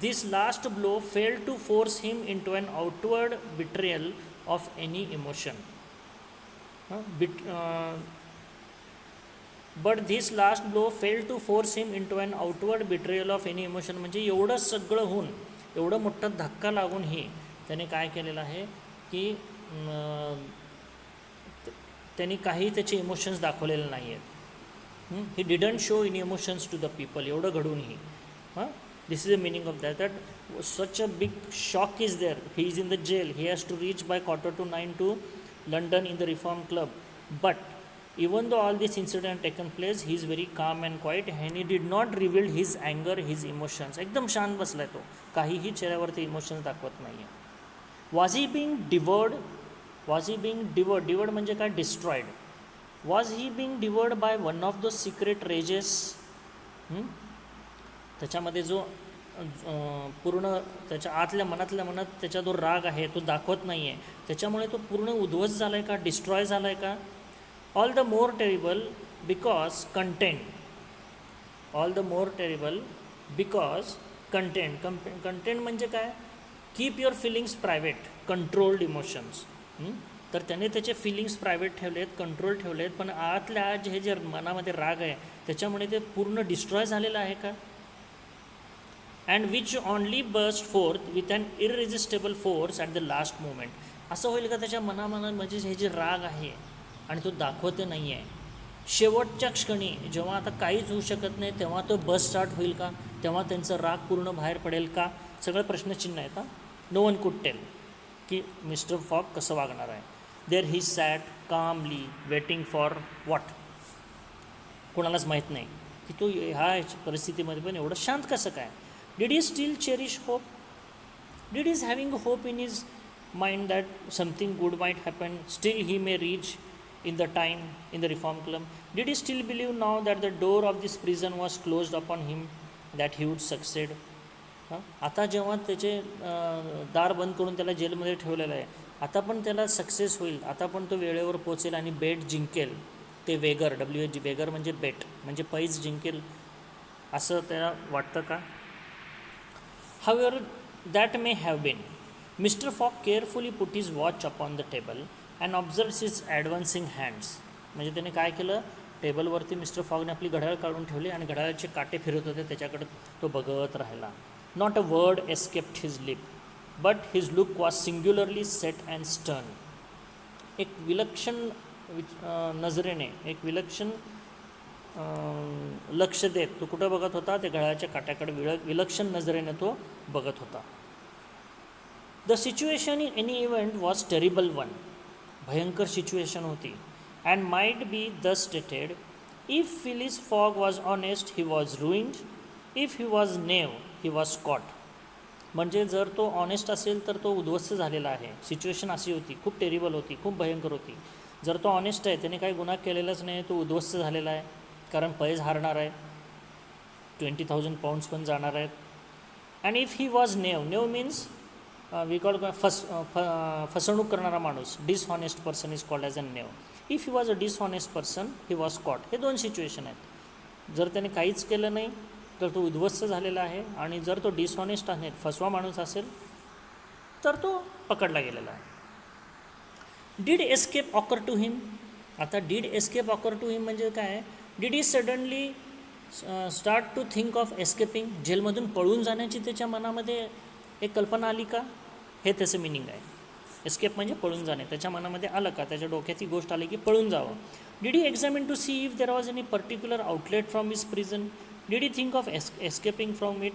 this last blow fail to force him in to an outward betrayal of any emotion. But this last blow fail to force him in to an outward betrayal of any emotion. म्हणजे एवढं सगळं होऊन, एवढं मोठं धक्का लागूनही त्याने काय केलेलं आहे की त्यांनी काही त्याचे इमोशन्स दाखवलेले नाही आहेत. He didn't show in emotions to the people. एवढं घडूनही this is the meaning of that such a big shock is there. He is in the jail. He has to reach by 8:45 to London in the Reform Club. But even though all this incident had taken place, he is very calm and quiet and he did not reveal his anger, his emotions. एकदम शांत बसलाय तो, काहीही चेहऱ्यावरती emotions दाखवत नाही आहे. Was he being devoured? Was he being devoured? Devoured म्हणजे काय, destroyed. Was he being devoured by one of those secret rages? त्याच्यामध्ये जो पूर्ण त्याच्या आतल्या मनात त्याचा जो राग आहे तो दाखवत नाही आहे, त्याच्यामुळे तो पूर्ण उद्ध्वस्त झाला आहे का, डिस्ट्रॉय झाला आहे का. All the more terrible because content. All the more terrible because content. Content म्हणजे काय, keep your feelings private, controlled emotions. तर त्याने त्याचे फिलिंग्स प्रायव्हेट ठेवलेत, कंट्रोल ठेवलेत, पण आतल्या आज हे जे मनामध्ये राग आहे त्याच्यामुळे ते पूर्ण डिस्ट्रॉय झालेलं आहे का. And which only burst forth with an irresistible force at the last moment. असं होईल का त्याच्या म्हणजे हे जे राग आहे आणि तो दाखवते नाही आहे, शेवटच्या क्षणी जेव्हा आता काहीच होऊ शकत नाही तेव्हा तो बस स्टार्ट होईल का, तेव्हा त्यांचं राग पूर्ण बाहेर पडेल का, सगळं प्रश्नचिन्ह आहेत. नो वन कुड टेल की मिस्टर फॉग कसं वागणार आहे. There he sat calmly waiting for what. कोणालाच माहीत नाही की तो ह्या परिस्थितीमध्ये पण एवढं शांत कसं काय. Did he still cherish hope? Did he having hope in his mind that something good might happen, still he may reach in the time in the Reform Club? Did he still believe now that the door of this prison was closed upon him, that he would succeed? आता जेव्हा त्याचे दार बंद करून त्याला जेलमध्ये ठेवलेलं आहे, आता पण त्याला सक्सेस होईल, आता पण तो वेळेवर पोचेल आणि बेट जिंकेल. ते वेगर, WH वेगर म्हणजे बेट म्हणजे पैज जिंकेल असं त्याला वाटतं का. However that may have been, Mr. Fogg carefully put his watch upon the table and observed his advancing hands. म्हणजे त्याने काय केलं, टेबलवरती मिस्टर फॉगने आपली घड्याळ काढून ठेवली आणि घड्याळाचे काटे फिरत होते त्याच्याकडे तो बघत राहिला. Not a word escaped his lip, but his look was singularly set and stern. एक विलक्षण नजरेने, एक विलक्षण लक्ष देत तो कुठं बघत होता, ते घड्याळाच्या काट्याकडे विलक्षण नजरेने तो बघत होता. The situation in any event was terrible one. भयंकर सिच्युएशन होती. अँड माइट बी दस stated, if Phyllis fog was honest he was ruined, if he was naive he was cot. म्हणजे जर तो ऑनेस्ट असेल तर तो उद्ध्वस्त झालेला आहे. सिच्युएशन अशी होती, खूप टेरिबल होती, खूप भयंकर होती. जर तो ऑनेस्ट आहे, त्याने काही गुन्हा केलेलाच नाही, तो उद्ध्वस्त झालेला आहे, कारण पैज हारणार आहे, 20,000 पाऊंड्स पण जाणार आहेत. And if he was knave means we call फसवणूक करणारा माणूस, dishonest person is called as a knave. If he was a dishonest person he was caught. हे दोन सिच्युएशन आहेत. जर त्याने काहीच केलं नाही तर तो उद्ध्वस्त झालेला आहे, आणि जर तो डिसहॉनेस्ट आहे, फसवा माणूस असेल तर तो पकडला गेलेला आहे. Did escape occur to him. आता did escape occur to him म्हणजे काय, did he suddenly start to think of escaping, जेलमधून पळून जाण्याची त्याच्या मनामध्ये एक कल्पना आली का, हे त्याचं मिनिंग आहे. एस्केप म्हणजे पळून जाणे, त्याच्या मनामध्ये आलं का, त्याच्या डोक्यात ही गोष्ट आली की पळून जावं. Did he examine to see if there was any particular outlet from his prison. Did he think of escaping from it.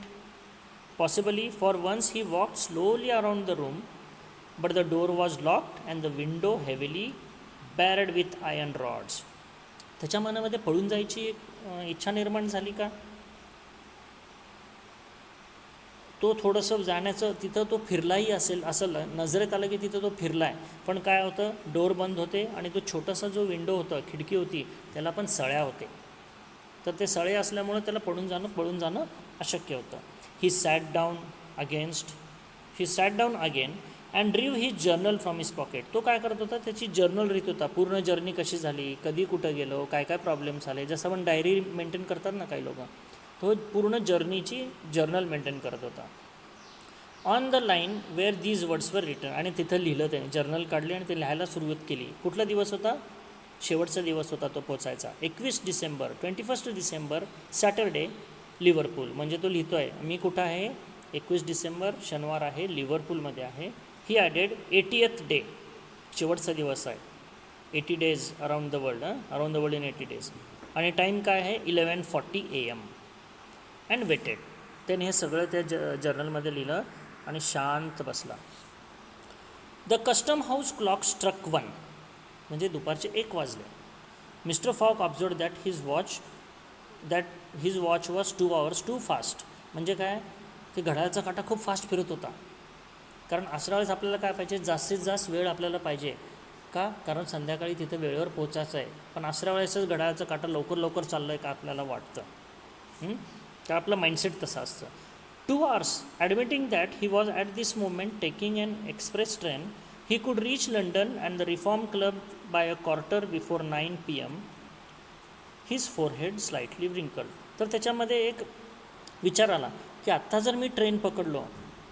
Possibly. For once he walk slowly around the room, but the door was locked and the window heavily barred with iron rods. त्याच्या मनामध्ये पळून जायची एक इच्छा निर्माण झाली का. तो थोडंसं जाण्याचं, तिथं तो फिरलाही असेल, असं नजरेत आलं की तिथं तो फिरला आहे, पण काय होतं, डोर बंद होते आणि तो छोटासा जो विंडो होता, खिडकी होती, त्याला पण सळ्या होते. तर ते सळे असल्यामुळं त्याला पळून जाणं अशक्य होतं. He sat down again and drew he journal from his pocket. तो काय करत होता, त्याची जर्नल लिहित होता. पूर्ण जर्नी कशी झाली, कधी कुठं गेलो, काय काय प्रॉब्लेम्स आले, जसं आपण डायरी मेंटेन करतात ना काही लोक, तो पूर्ण जर्नीची जर्नल मेंटेन करत होता. On the line where these words were written. आणि तिथं लिहिलं त्याने, जर्नल काढली आणि ते लिहायला सुरुवात केली. कुठला दिवस होता, शेवटचा दिवस होता तो पोचायचा. 21 डिसेंबर सॅटरडे, लिव्हरपूल. म्हणजे तो लिहितो आहे, मी कुठं आहे, 21 डिसेंबर शनिवार आहे, लिव्हरपूलमध्ये आहे. ही ॲडेड 80th डे, शेवटचा दिवस आहे. 80 days around the world, around the world in 80 days. आणि टाईम काय आहे, 11:40 AM. And weighted. त्याने हे सगळं त्या जर्नलमध्ये लिहिलं आणि शांत बसला. The custom house clock struck 1, म्हणजे दुपारचे 1 वाजले. Mister Fogg observe that his watch was 2 hours too fast. म्हणजे काय, की घड्याळाचा काटा खूप फास्ट फिरत होता. कारण अशा वेळेस आपल्याला काय पाहिजे, जास्तीत जास्त वेळ आपल्याला पाहिजे का, कारण संध्याकाळी तिथं वेळेवर पोचायचं आहे. पण अशा वेळेसच घड्याळाचा काटा लवकर चाललं आहे का आपल्याला वाटतं. तर आपलं माइंडसेट तसं असतं. 2 hours. Admitting that he was at this moment taking an express train, he could reach London and the Reform Club by 9:15 PM. His forehead slightly wrinkled. तर त्याच्यामध्ये एक विचार आला की आत्ता जर मी ट्रेन पकडलो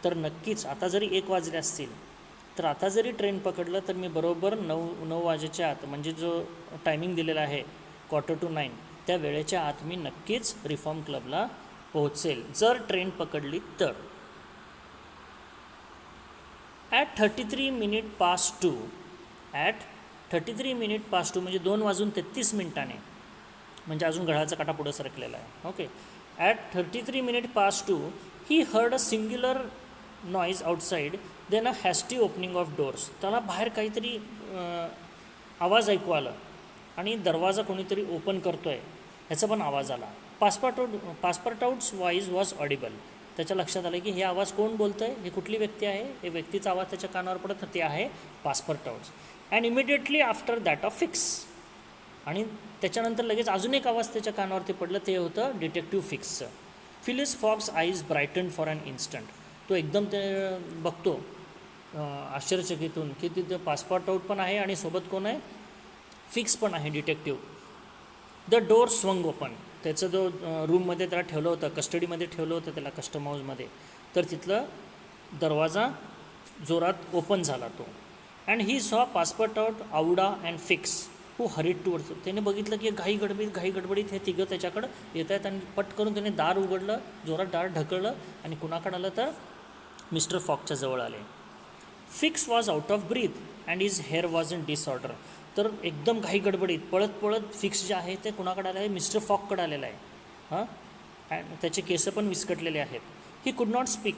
तर नक्कीच, आता जरी 1 वाजले असतील, तर आता जरी ट्रेन पकडलं तर मी बरोबर 9 वाजेच्या आत, म्हणजे जो टायमिंग दिलेला आहे 9:15, त्या वेळेच्या आत मी नक्कीच रिफॉर्म क्लबला पोहोचेल, जर ट्रेन पकडली तर. ॲट 33 past 2, म्हणजे 2:33, म्हणजे अजून घड्याळाचा काटा पुढं सरकलेला आहे. Okay. At 33 past 2 he heard a singular noise outside, then a hasty opening of doors. त्याला बाहेर काहीतरी आवाज ऐकू आलं आणि दरवाजा कोणीतरी ओपन करतो आहे ह्याचा पण आवाज आला. पासपोर्टआउट्स व्हॉईस वॉज ऑडिबल. त्याच्या लक्षात आलं की हे आवाज कोण बोलतं आहे, हे कुठली व्यक्ती आहे, हे व्यक्तीचा आवाज त्याच्या कानावर पडत, ते आहे Passepartout's. And immediately after that of Fix. आणि त्याच्यानंतर लगेच अजून एक आवाज त्याच्या कानावरती पडलं, ते होतं डिटेक्टिव्ह फिक्सचं. Phileas Fogg's eyes brightened for an instant. तो एकदम ते बघतो आश्चर्यचकितून की तिथं पासपोर्ट आउट पण आहे आणि सोबत कोण आहे, फिक्स पण आहे, detective. The door swung open. त्याचं जो रूममध्ये त्याला ठेवलं होतं, कस्टडीमध्ये ठेवलं होतं त्याला, कस्टम हाऊसमध्ये, तर तिथलं दरवाजा जोरात ओपन झाला तो. And he saw Passepartout, Aouda and Fix who hurried towards. त्याने बघितलं की घाई गडबडीत हे तिघं त्याच्याकडं येत आहेत आणि पट करून त्याने दार उघडलं, जोरात दार ढकललं आणि कुणाकडं आलं तर मिस्टर फॉकच्या जवळ आले. Fix was out of breath and his hair was in disorder. तर एकदम घाई गडबडीत पळत फिक्स जे आहे ते कुणाकडे आलं आहे, मिस्टर फॉककडे आलेलं आहे. अँड त्याचे केस पण विस्कटलेले आहेत. He could not speak.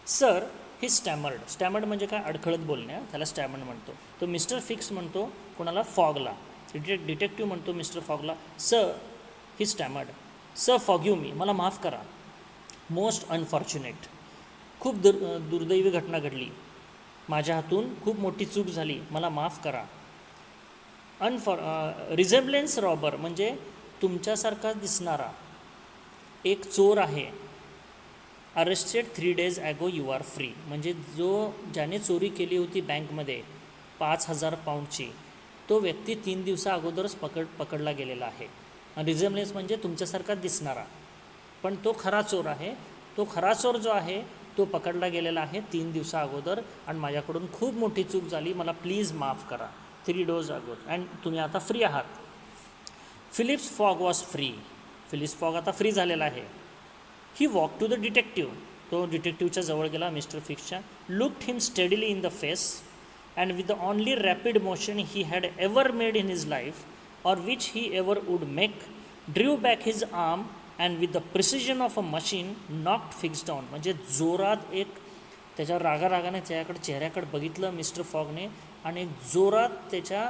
Sir he stammered म्हणजे काय, अडखळत बोलणे, त्याला स्टॅमर्ड म्हणतो. तो मिस्टर फिक्स म्हणतो कोणाला, फॉगला. डिटेक्टिव्ह म्हणतो मिस्टर फॉगला, सर ही स्टॅमर्ड, सर फॉग्यू मी, मला माफ करा. Most unfortunate. खूप दुर्दैवी घटना घडली, माझ्या हातून खूप मोठी चूक झाली, मला माफ करा. रिझेम्बलेन्स रॉबर म्हणजे तुमच्यासारखा दिसणारा एक चोर आहे. Arrested 3 days ago you are free. म्हणजे ज्याने चोरी केली होती बँकमध्ये 5,000 poundsची, तो व्यक्ती 3 दिवसा अगोदरच पकडला गेलेला आहे. रिझेम्बलेन्स म्हणजे तुमच्यासारखा दिसणारा, पण तो खरा चोर आहे. तो खरा चोर जो आहे तो पकडला गेलेला आहे 3 दिवसा अगोदर आणि माझ्याकडून खूप मोठी चूक झाली, मला प्लीज माफ करा. 3 days अगोदर अँड तुम्ही आता फ्री आहात. Phileas Fogg was free. Phileas Fogg आता फ्री झालेला आहे. He walk to the detective. तो डिटेक्टिव्हच्या जवळ गेला मिस्टर फिक्सच्या. Looked him steadily in the face and with the only rapid motion he had ever made in his life or which he ever would make, drew back his arm and with the precision of a machine knocked Fix down. म्हणजे जोरात एक त्याच्या रागारागाने त्याच्याकडे चेहऱ्याकडे बघितलं mister फॉगने आणि एक जोरात त्याच्या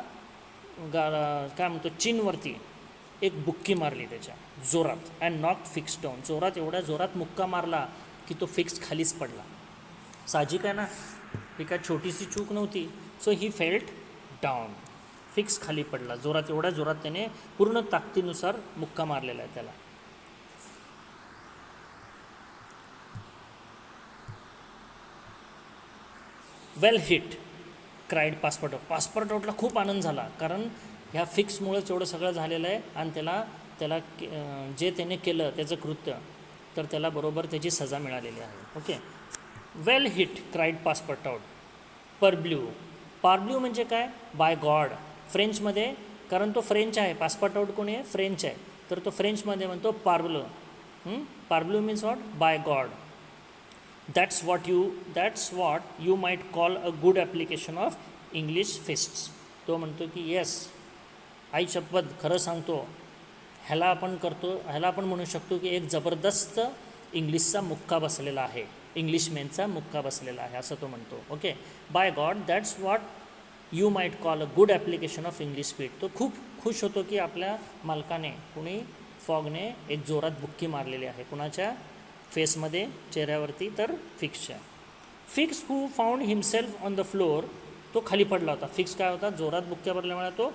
काय म्हणतो चिनवरती एक बुक्की मारली त्याच्या जोरात. And knocked fix down. जोरात एवढ्या जोरात मुक्का मारला की तो फिक्स खालीच पडला. साहजिक आहे ना, ही काय छोटीशी चूक नव्हती. So he felt down. Fix खाली पडला. जोरात एवढ्या जोरात त्याने पूर्ण ताकदीनुसार मुक्का मारलेला आहे त्याला. वेल हिट क्राईड पासपोर्ट. पासपोर्टला खूप आनंद झाला कारण ह्या फिक्समुळेच एवढं सगळं झालेलं आहे आणि त्याला जे त्याने केलं त्याचं कृत्य तर त्याला बरोबर त्याची सजा मिळालेली आहे. ओके. वेल हिट क्राईड पासपोर्ट आउट. परब्ल्यू. पार्ब्ल्यू म्हणजे काय? Bye God. फ्रेंचमध्ये, कारण तो फ्रेंच आहे, पासपोर्ट आउट कोणी आहे? फ्रेंच आहे, तर तो फ्रेंचमध्ये म्हणतो parbleu. Parbleu means what? By God. That's what you might call a good application of English fists. तो म्हणतो की येस, आई शपथ खरं सांगतो, ह्याला आपण म्हणू शकतो की एक जबरदस्त इंग्लिशचा मुक्का बसलेला आहे, इंग्लिशमॅनचा मुक्का बसलेला आहे असं तो म्हणतो. Okay. By God that's what you might call a good application of English speed. तो खूप खुश होतो की आपल्या मालकाने, कुणी फॉगने एक जोरात बुक्की मारलेली आहे. कुणाच्या फेसमध्ये, चेहऱ्यावरती? तर फिक्सच्या. Fix who found himself on the floor. तो खाली पडला होता. फिक्स काय होता? जोरात बुक्क्या मारल्यामुळे तो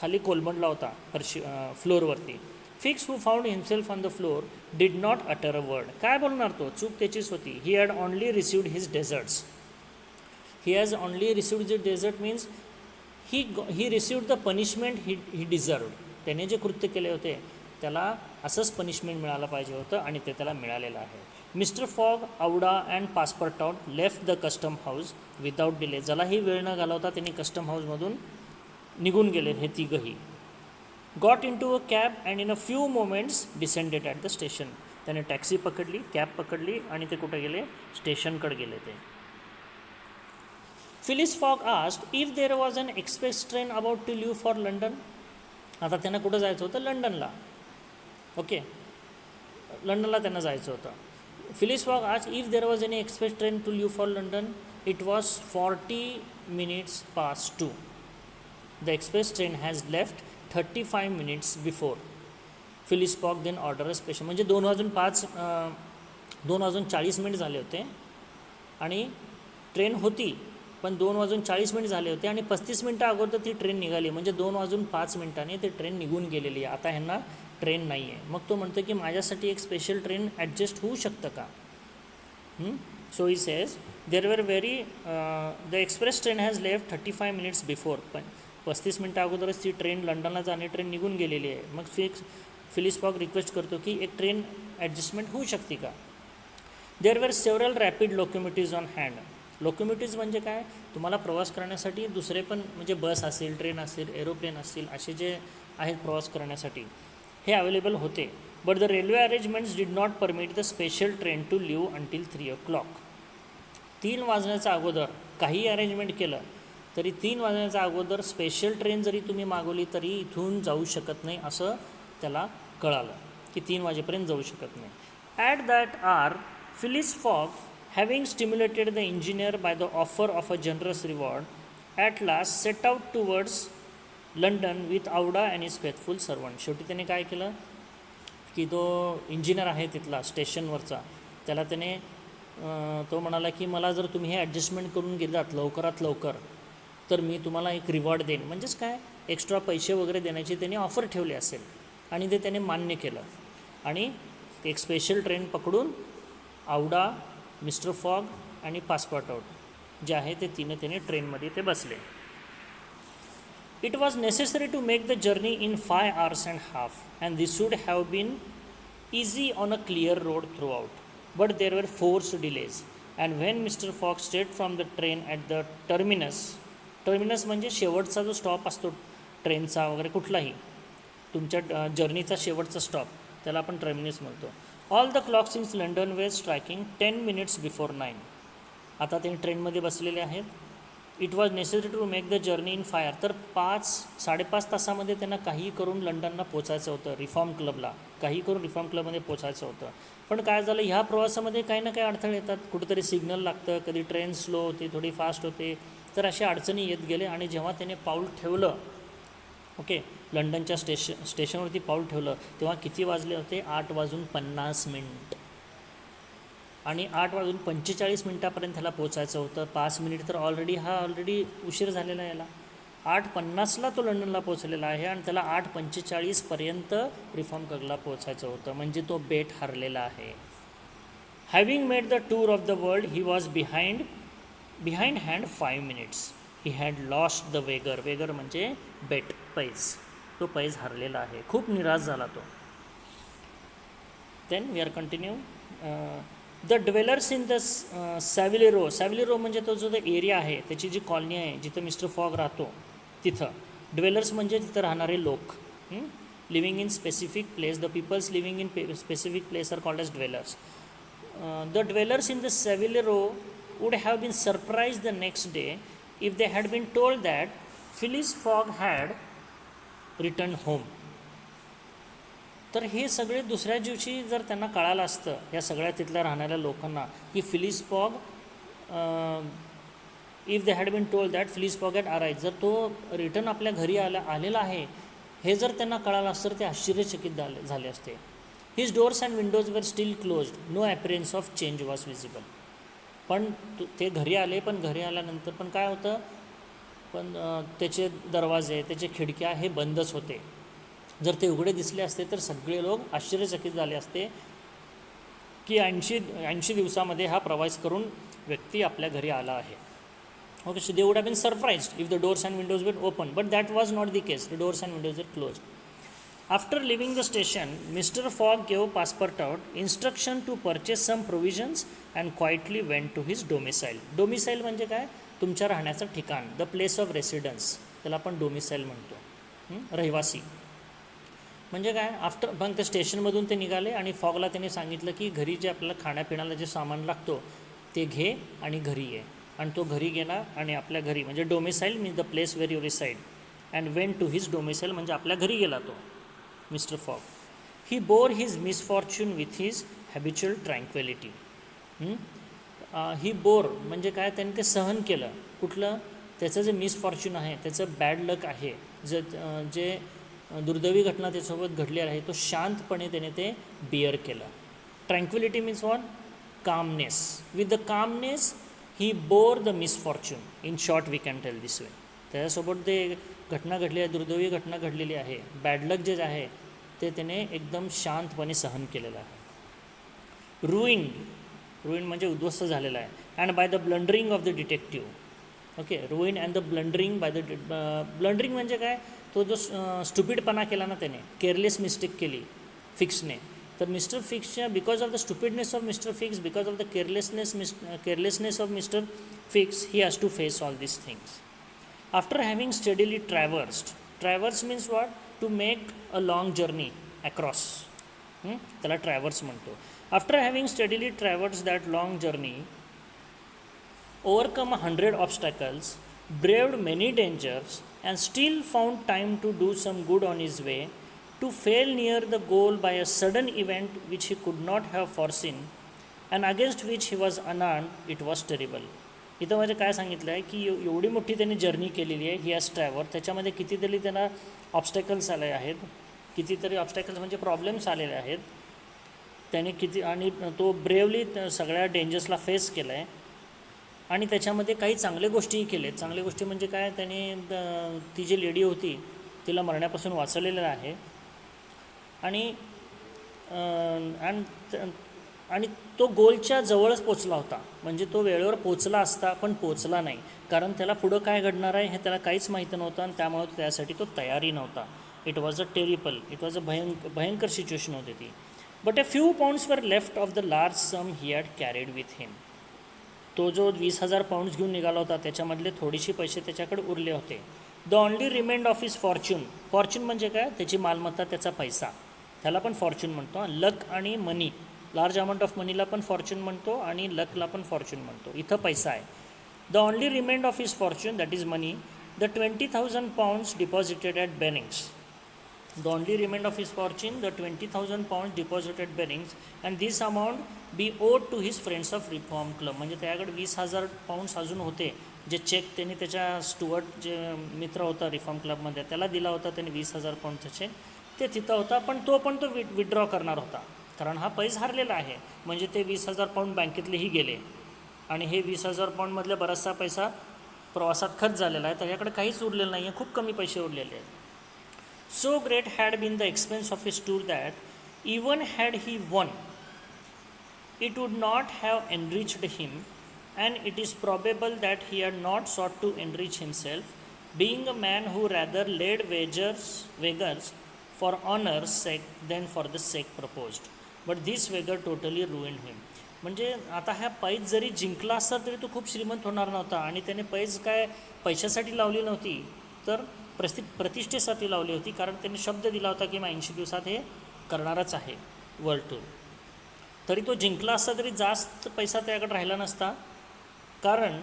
खाली कोलमडला होता फ्लोअरवरती. Fix who found himself on the floor did not utter a word. काय बोलणार तो? चूक त्याचीच होती. He had only received his deserts. He has only received the desert means he received the punishment he deserved. त्याने जे कृत्य केले होते त्याला असंच पनिशमेंट मिळालं पाहिजे होतं आणि ते त्याला मिळालेलं आहे. Mister Fogg, Aouda and Passepartout left the custom house without delay. ज्यालाही वेळ न घालवता त्यांनी कस्टम हाऊसमधून निघून गेले हे तिघंही. Got into a cab and in a few moments descended at the station. त्याने टॅक्सी पकडली, कॅब पकडली आणि ते कुठे गेले? स्टेशनकडे गेले ते. Phileas Fogg asked if there was an express train about to leave for London. आता त्यांना कुठं जायचं होतं? लंडनला. ओके, लंडनला त्यांना जायचं होतं. Phileas Fogg asked if there was any express train to leave for London. It was 40 minutes past 2. The express train has left 35 minutes before. Phileas Fogg then order a special. म्हणजे 2:40 झाले होते आणि train होती, पण 2:40 झाले होते आणि 35 मिनटं अगोदर ती ट्रेन निघाली. म्हणजे 2:05 ती ट्रेन निघून गेलेली आहे. आता ह्यांना ट्रेन नाही आहे. मग तो म्हणतो की माझ्यासाठी एक स्पेशल ट्रेन ॲडजस्ट होऊ शकतं का? So he says there were the express train has left 35 minutes before. पण 35 मिनटं अगोदरच ती ट्रेन लंडनला जाणे ट्रेन निघून गेलेली आहे. मग फिलिस फॉग रिक्वेस्ट करतो की एक ट्रेन ॲडजस्टमेंट होऊ शकते का? देर वर सेव्हरल रॅपिड लोकोमोटिव्ज ऑन हँड. लोकोमोटिव्ज म्हणजे काय? तुम्हाला प्रवास करण्यासाठी दुसरे पण, म्हणजे बस असेल, ट्रेन असेल, एरोप्लेन असतील, असे जे आहेत प्रवास करण्यासाठी हे अवेलेबल होते. But the railway arrangements did not permit the special train to leave until 3 o'clock. 3 वाजण्याच्या अगोदर काही अरेंजमेंट केलं तरी 3 वाजण्याच्या अगोदर स्पेशल ट्रेन जरी तुम्ही मागवली तरी इथून जाऊ शकत नाही असं त्याला कळालं की 3 वाजेपर्यंत जाऊ शकत नाही. At that hour Phileas Fogg, having stimulated the engineer by the offer of a generous reward, at last set out towards London with Auda and his faithful servant. शेवटी त्याने काय केलं की तो इंजिनियर आहे तिथला स्टेशनवरचा, त्याला त्याने तो म्हणाला की मला जर तुम्ही हे ॲडजस्टमेंट करून गेलात लवकरात लवकर तर मी तुम्हाला एक रिवॉर्ड देईन. म्हणजेच काय, एक्स्ट्रा पैसे वगैरे देण्याची त्याने ऑफर ठेवली असेल आणि ते त्याने मान्य केलं आणि एक स्पेशल ट्रेन पकडून आवडा, मिस्टर फॉग आणि पासपोर्ट आउट जे आहे ते तिनं त्याने ट्रेनमध्ये ते बसले. It was necessary to make the journey in 5 hours and half and this should have been easy on a clear road throughout, but there were forced delays and when Mr. Fogg stayed from the train at the terminus म्हणजे शेवटचा जो stop असतो ट्रेनचा वगैरे कुठलाही तुमच्या जर्नीचा शेवटचा stop त्याला आपण टर्मिनस म्हणतो. All the clocks in London were striking 10 minutes before 9. आता ते ट्रेनमध्ये बसलेले आहेत. It was necessary to make the journey in five. तर 5-5.5 तासामध्ये त्यांना काही करून लंडनला पोचायचं होतं, रिफॉर्म क्लबला काही करून रिफॉर्म क्लबमध्ये पोचायचं होतं. पण काय झालं, ह्या प्रवासामध्ये काही ना काही अडथळे येतात. कुठेतरी सिग्नल लागतं, कधी ट्रेन स्लो होते, थोडी फास्ट होते. तर अशा अडचणी येत गेले. आणि जेव्हा त्याने पाऊल ठेवलं, ओके, लंडनच्या स्टेशनवरती पाऊल ठेवलं, तेव्हा किती वाजले होते? 8:50. आणि 8:45 ह्याला पोचायचं होतं. 5 मिनिट तर ऑलरेडी उशीर झालेला आहे याला. 8:50ला तो लंडनला पोचलेला आहे आणि त्याला 8:45 रिफॉर्म क्लबला पोचायचं होतं. म्हणजे तो बेट हरलेला आहे. Having made the tour of the world he was behind hand 5 minutes. He had lost the wager म्हणजे बेट, पैज. तो पैज हरलेला आहे. खूप निराश झाला तो. Then we are continue. The dwellers in the Savile Row म्हणजे तो जो एरिया आहे, त्याची जी कॉलनी आहे जिथं मिस्टर फॉग राहतो तिथं. ड्वेलर्स म्हणजे तिथं राहणारे लोक. Living in specific place. The peoples living in specific place are called as dwellers. The dwellers in the Savile Row would have been surprised the next day if they had been told that Phileas Fogg had returned home. तर हे सगळे दुसऱ्या दिवशी जर त्यांना कळालं असतं, या सगळ्या तिथल्या राहणाऱ्या लोकांना, की Phileas Fogg, if they had been told that Phileas Fogg had arrived, जर तो रिटर्न आपल्या घरी आलेला आहे हे जर त्यांना कळालं असतं तर ते आश्चर्यचकित झाले असते. His doors and windows were still closed. No appearance of change was visible. पण ते घरी आले, पण घरी आल्यानंतर पण काय होतं, पण त्याचे दरवाजे, त्याचे खिडक्या हे बंदच होते. जर ते उघडे दिसले असते तर सगळे लोक आश्चर्यचकित झाले असते की 80 दिवसामध्ये हा प्रवास करून व्यक्ती आपल्या घरी आला आहे. Okay, so they would have been surprised if the doors and windows were open, but that was not the case. The doors and windows were closed. After leaving the station, Mr. Fogg gave Passepartout instruction to purchase some provisions and quietly went to his domicile. Domicile म्हणजे काय? तुमच्या राहण्याचं ठिकाण, the place of residence, त्याला आपण domicile म्हणतो. रहिवासी म्हणजे काय? आफ्टर मग त्या स्टेशनमधून ते निघाले आणि फॉगला त्यांनी सांगितलं की घरी जे आपल्याला खाण्यापिण्याला जे सामान लागतो ते घे आणि घरी ये. आणि तो घरी गेला आणि आपल्या घरी, म्हणजे domicile means the place where you reside, and went to his domicile म्हणजे आपल्या घरी गेला तो mister Fogg. He bore his misfortune with his habitual tranquillity. He bore म्हणजे काय? त्यांनी ते सहन केलं. कुठलं? त्याचं जे मिसफॉर्च्यून आहे, त्याचं बॅड लक आहे, जे दुर्दैवी घटना त्याच्यासोबत घडली आहे, तो शांतपणे त्याने ते बिअर केलं. Tranquillity means what? Calmness. With the calmness he bore the misfortune. In short we can tell this way. त्याच्यासोबत ते घटना घडली आहे, दुर्दैवी घटना घडलेली आहे, बॅड लक जे आहे ते त्याने एकदम शांतपणे सहन केलेलं आहे. रुईन म्हणजे उद्ध्वस्त झालेला आहे. And by the blundering of the detective. Okay, ruin and the blundering by the blundering म्हणजे काय? तो जो स्टुपिडपणा केला ना त्याने, केअरलेस मिस्टेक केली फिक्सने, तर मिस्टर फिक्सच्या because of the stupidness of mister Fix, because of the carelessness of mister Fix, he has to face all this things. After having steadily traverse means what? To make a long journey across, त्याला traverse म्हणतो. After having steadily traverse that long journey, overcome 100 obstacles, braved many dangers, and still found time to do some good on his way, to fail near the goal by a sudden event which he could not have foreseen and against which he was unarmed, it was terrible. इथं म्हणजे काय सांगितलं आहे की एवढी मोठी त्यांनी journey केलेली आहे ही ॲज ट्रॅव्हर, त्याच्यामध्ये कितीतरी त्यांना ऑब्स्टॅकल्स आले आहेत, कितीतरी ऑब्स्टॅकल्स म्हणजे प्रॉब्लेम्स आलेले आहेत त्याने किती, आणि तो ब्रेवली सगळ्या डेंजर्सला फेस केलं आहे. आणि त्याच्यामध्ये काही चांगल्या गोष्टीही केल्या. चांगल्या गोष्टी म्हणजे काय? त्याने ती जी लेडी होती तिला मरण्यापासून वाचवलेलं आहे. आणि तो गोलच्या जवळच पोचला होता, म्हणजे तो वेळेवर पोचला असता पण पोचला नाही, कारण त्याला पुढं काय घडणार आहे हे त्याला काहीच माहिती नव्हतं आणि त्यामुळे त्यासाठी तो तयारी नव्हता. इट वॉज अ भयंकर सिच्युएशन होती ती. But a few pounds were left of the large sum he had carried with him. तो जो 20,000 पाऊंड्स घेऊन निघाला होता त्याच्यामधले थोडीशी पैसे त्याच्याकडे उरले होते. The only remained of his Fortune म्हणजे काय? त्याची मालमत्ता, त्याचा पैसा. त्याला पण फॉर्च्यून म्हणतो. लक आणि मनी, लार्ज अमाऊंट ऑफ मनीला पण फॉर्च्यून म्हणतो आणि लकला पण फॉर्च्यून म्हणतो. इथं पैसा आहे. The only remained of his fortune, that is money, the 20,000 pounds deposited at Barings. The only remained of his fortune, the 20,000 pounds deposited Bearings, and this amount be owed to his friends of Reform Club. म्हणजे त्याकडे 20,000 Pond's अजून होते, जे check त्यांनी त्याच्या Stuart जे मित्र होता रिफॉर्म क्लबमध्ये त्याला दिला होता. त्यांनी 20,000 पाऊंडचा चेक ते तिथं होता, पण तो विड्रॉ करणार होता, कारण हा पैसा हरलेला आहे. म्हणजे ते 20,000 पाऊंड बँकेतलेही गेले आणि हे 20,000 पाऊंडमधले बराचसा पैसा प्रवासात खर्च झालेला आहे. त्याच्याकडे काहीच उरलेलं नाही आहे, खूप कमी पैसे उरलेले आहेत. So great had been the expense of his tour that even had he won, it would not have enriched him, and it is probable that he had not sought to enrich himself, being a man who rather laid wagers for honor's sake than for the sake proposed. But this wager totally ruined him. म्हणजे आता ह्या पैज जरी जिंकला असता तरी तो खूप श्रीमंत होणार नव्हता, आणि त्याने पैज काय पैशासाठी लावली नव्हती, तर प्रतिष्ठेसाठी लावली होती. कारण त्यांनी शब्द दिला होता की मी 80 दिवसात हे करणारच आहे वर्ल्ड टूर. तरी तो जिंकला असता तरी जास्त पैसा त्याकडे राहिला नसता, कारण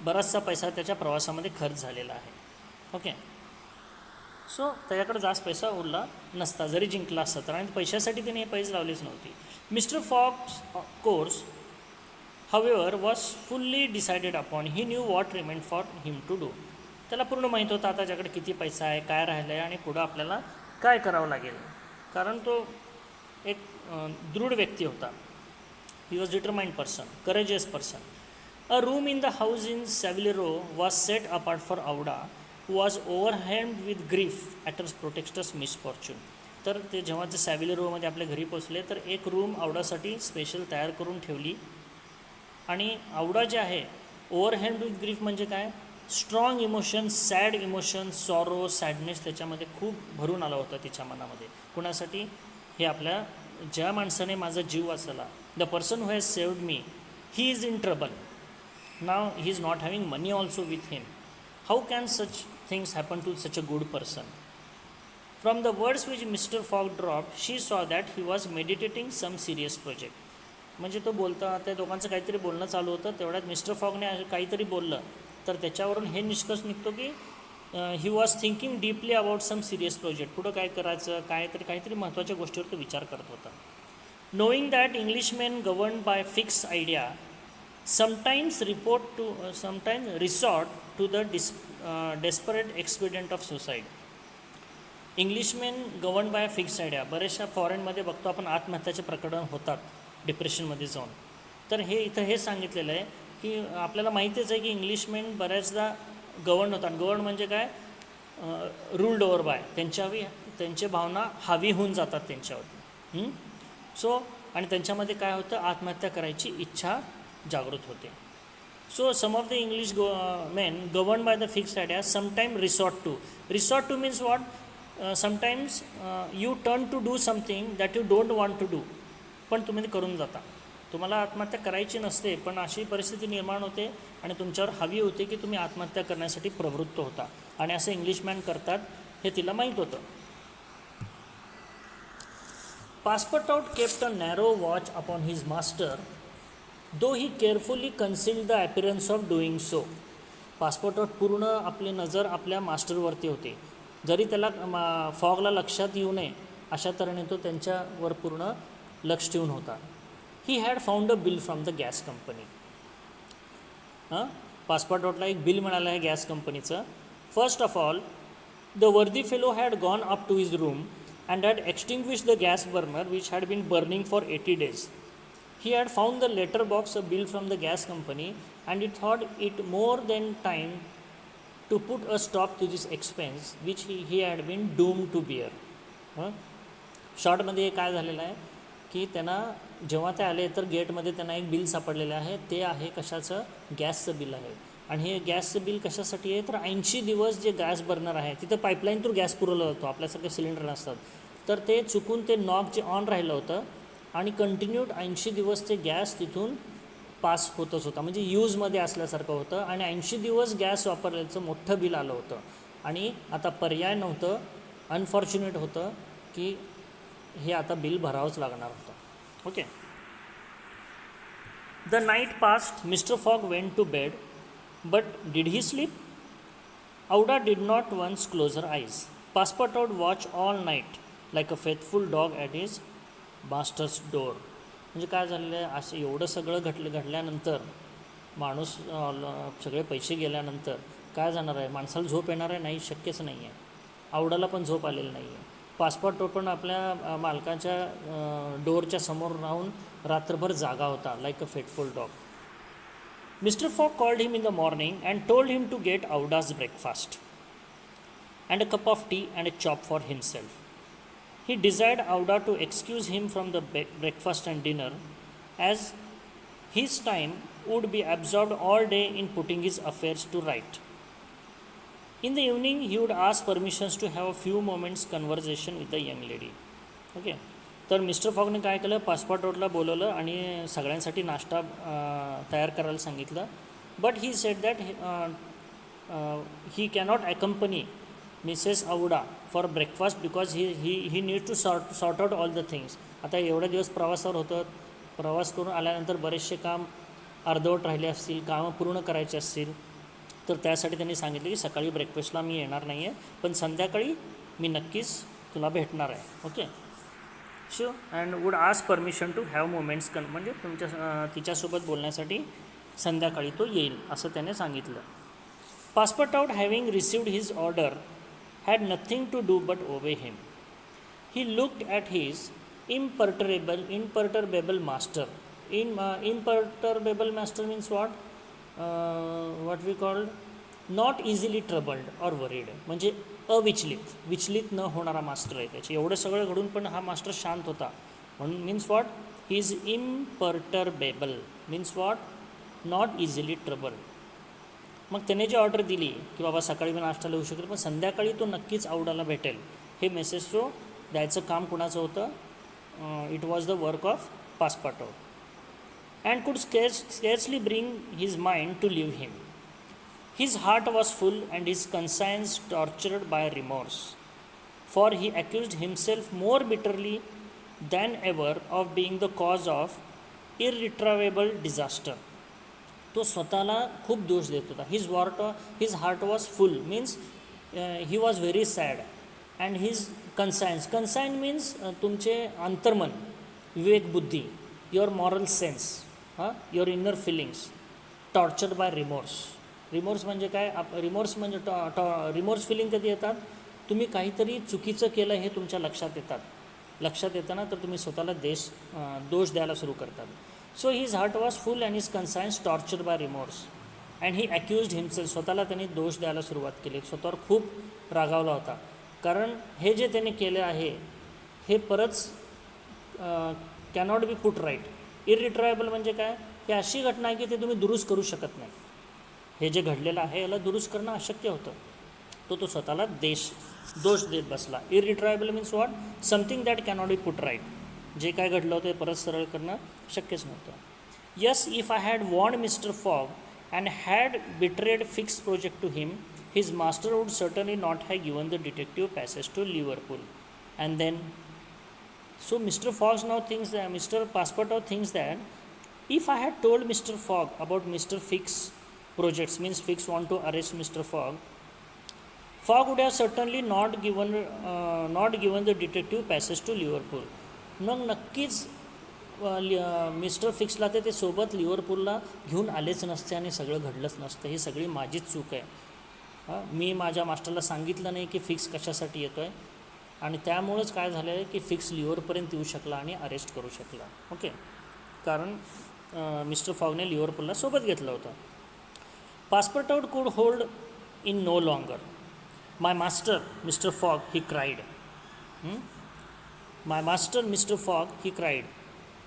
बराचसा पैसा त्याच्या प्रवासामध्ये खर्च झालेला आहे. ओके, सो त्याच्याकडे जास्त पैसा उरला नसता जरी जिंकला असता तर, आणि पैशासाठी त्याने हे पैसे लावलेच नव्हती. Mr Fogg's course however was fully decided upon. He knew what remained for him to do. त्याला पूर्ण माहीत होतं आता त्याच्याकडे किती पैसा आहे, काय राहिलं आहे आणि पुढं आपल्याला काय करावं लागेल, कारण तो एक दृढ व्यक्ती होता. He was determined person, courageous person. A room in the house in Savile Row was set apart for Aouda, who was overwhelmed with grief at a protector's misfortune. तर ते जेव्हा ते सॅव्हिले रोमध्ये आपल्या घरी पोचले तर एक रूम आवडासाठी स्पेशल तयार करून ठेवली. आणि आवडा जे आहे ओव्हरहेम्ड विथ ग्रीफ म्हणजे काय, strong emotion, sad emotion, sorrow, sadness त्याच्यामध्ये खूप भरून आला होता तिच्या मनामध्ये. कुणासाठी, हे आपल्या ज्या माणसाने माझा जीव वाचवला, the person who has saved me, he is in trouble now, he is not having money also with him. How can such things happen to such a good person. From the words which Mr Fogg drop she saw that he was meditating some serious project. म्हणजे तो बोलता, त्या दोघांचं काहीतरी बोलणं चालू होतं, तेवढ्यात मिस्टर फॉकने काहीतरी बोललं, तर त्याच्यावरून हे निष्कर्ष निघतो की he was thinking deeply about some serious project. पुढं काय करायचं, काहीतरी महत्त्वाच्या गोष्टीवर तो विचार करत होता. Knowing that Englishmen govern by fix idea sometimes resort to the desperate expedient of suicide. Englishmen govern by fix idea, बऱ्याचशा फॉरेनमध्ये बघतो आपण आत्महत्याचे प्रकरण होतात डिप्रेशनमध्ये जाऊन. तर हे इथं हे सांगितलेलं आहे की आपल्याला माहितीच आहे की इंग्लिशमेन बऱ्याचदा गवर्न होतात. गवर्न म्हणजे काय, रूल्ड ओव्हर बाय, त्यांचे भावना हावी होऊन जातात त्यांच्यावरती. सो आणि त्यांच्यामध्ये काय होतं, आत्महत्या करायची इच्छा जागृत होते. So some of the English men govern by the fixed idea sometime resort to means what, sometimes you turn to do something that you don't want to do, पण तुम्ही ते करून जाता. तुम्हाला आत्महत्या करायची नसते, पण अशी परिस्थिती निर्माण होते आणि तुमच्यावर हवी होते की तुम्ही आत्महत्या करण्यासाठी प्रवृत्त होता, आणि असं इंग्लिशमॅन करतात हे तिला माहीत होतं. Passepartout kept a narrow watch upon his master, though he carefully concealed the appearance of doing so. Passepartout पूर्ण आपली नजर आपल्या मास्टरवरती होते, जरी त्याला फॉगला लक्षात येऊ नये अशा तऱ्हेने तो त्यांच्यावर पूर्ण लक्ष ठेवून होता. He had found a bill from the gas company. पासपोर्ट आउटला एक बिल मिळालं आहे गॅस कंपनीचं. First of all, the worthy fellow had gone up to his room and had extinguish the gas burner which had been burning for 80 days. He had found the letter box, a bill from the gas company, and he thought it more than time to put a stop to this expense which he had been doomed to bear. शॉर्टमध्ये काय झालेलं आहे की त्यांना जेव्हा ते आले तर गेटमध्ये त्यांना एक बिल सापडलेलं आहे. ते आहे कशाचं, गॅसचं बिल आहे. आणि हे गॅसचं बिल कशासाठी आहे तर 80 दिवस जे गॅस बर्नर आहे तिथं पाईपलाईन थ्रू गॅस पुरवला जातो, आपल्यासारखे सिलेंडर नसतात, तर ते चुकून ते नॉब जे ऑन राहिलं होतं आणि कंटिन्यूड 80 दिवस ते गॅस तिथून पास होतच होता, म्हणजे यूजमध्ये असल्यासारखं होतं. आणि 80 दिवस गॅस वापरल्याचं मोठं बिल आलं होतं. आणि आता पर्याय नव्हतं, अनफॉर्च्युनेट होतं की हे आता बिल भरावंच लागणार होतं. Okay. The night passed. Mr Fogg went to bed. But did he sleep? Auda did not once close her eyes. Passepartout watched all night like a faithful dog at his master's door. म्हणजे काय झालेलं आहे, असं एवढं सगळं घडल्यानंतर माणूस सगळे पैसे गेल्यानंतर काय जाणार आहे, माणसाला झोप येणार आहे? नाही, शक्यच नाही आहे. आवडाला पण झोप आलेली नाही आहे. पासपोर्ट पण आपल्या मालकाच्या डोअरच्या समोर राहून रात्रभर जागा होता, like a fateful dog. Mr. Fogg called him in the morning and told him to get Auda's breakfast and a cup of tea and a chop for himself. He desired Auda to excuse him from the breakfast and dinner, as his time would be absorbed all day in putting his affairs to right. In the evening, he would ask permissions to have a few moments conversation with the young lady. Okay. तर mister फॉगने काय केलं, passport रोडला बोलवलं आणि सगळ्यांसाठी नाश्ता तयार करायला सांगितलं. But he said that he cannot accompany Mrs Aouda for breakfast because he need to sort out all the things. आता एवढे दिवस प्रवासावर होतं, प्रवास करून आल्यानंतर बरेचसे काम अर्धवट राहिले असतील, कामं पूर्ण करायचे असतील, तर त्यासाठी त्यांनी सांगितलं की सकाळी ब्रेकफास्टला मी येणार नाही आहे, पण संध्याकाळी मी नक्कीच तुला भेटणार आहे. Okay. So and would ask permission to have moments म्हणजे तिच्यासोबत बोलण्यासाठी संध्याकाळी तो येईल असं त्याने सांगितलं. Passepartout having received his order had nothing to do but obey him. He looked at his imperturbable master. Imperturbable master means what we called not easily troubled or worried. म्हणजे विचलित न होणारा मास्टर आहे त्याचे. एवढं सगळं घडून पण हा मास्टर शांत होता. म्हणून means what, he is imperturbable means what, not easily troubled. मग त्याने जी ऑर्डर दिली की बाबा सकाळी मी नाश्ता लिहू शकेल, पण संध्याकाळी तो नक्कीच औडाला भेटेल, हे तो द्यायचं काम कुणाचं होतं? It was the work of Passepartout. And could scarcely bring his mind to leave him. His heart was full and his conscience tortured by remorse, for he accused himself more bitterly than ever of being the cause of irretrievable disaster. तो स्वतःला खूप दोष देत होता. His heart was full means he was very sad, and his conscience means तुमचे अंतर्मन, विवेक बुद्धी, your moral sense, your inner feelings, tortured by remorse. Remorse म्हणजे काय? रिमोर्स म्हणजे रिमोर्स फिलिंग कधी येतात? तुम्ही काहीतरी चुकीचं केलं हे तुमच्या लक्षात येताना तर तुम्ही स्वतःला दोष द्यायला सुरू करतात. So his heart was full and his conscience tortured by remorse and he accused himself. स्वतःला त्यांनी दोष द्यायला सुरुवात केली, स्वतःवर खूप रागावला होता. कारण हे जे त्याने केलं आहे हे परत कॅनॉट बी पुट राईट. इरिट्रायबल म्हणजे काय? ही अशी घटना आहे की ते तुम्ही दुरुस्त करू शकत नाही. हे जे घडलेलं आहे याला दुरुस्त करणं अशक्य होतं. तो स्वतःला दोष देत बसला. Irretrievable means what, something that cannot be put right. जे काय घडलं होतं ते परत सरळ करणं शक्यच नव्हतं. Yes, if I had warned Mr Fogg and had betrayed Fix project to him, his master would certainly not have given the detective passage to Liverpool. And then so Mr. Fogg now thinks that Mr. Passepartout thinks that if I had told Mr. Fogg about Mr. Fix projects, means Fix want to arrest Mr. Fogg would have certainly not given the detective passage to Liverpool. मग नक्कीच mister फिक्सला ते सोबत लिव्हरपूलला घेऊन आलेच नसते आणि सगळं घडलंच नसतं. ही सगळी माझीच चूक आहे. मी माझ्या मास्टरला सांगितलं नाही की फिक्स कशासाठी येतो आहे, आणि त्यामुळंच काय झालं आहे की फिक्स लिव्हरपर्यंत येऊ शकला आणि अरेस्ट करू शकला. ओके. कारण मिस्टर फॉगने लिव्हरपूलला सोबत घेतलं होतं. Passepartout could hold in no longer. My master mister Fogg he cried. My master mister Fogg he cried.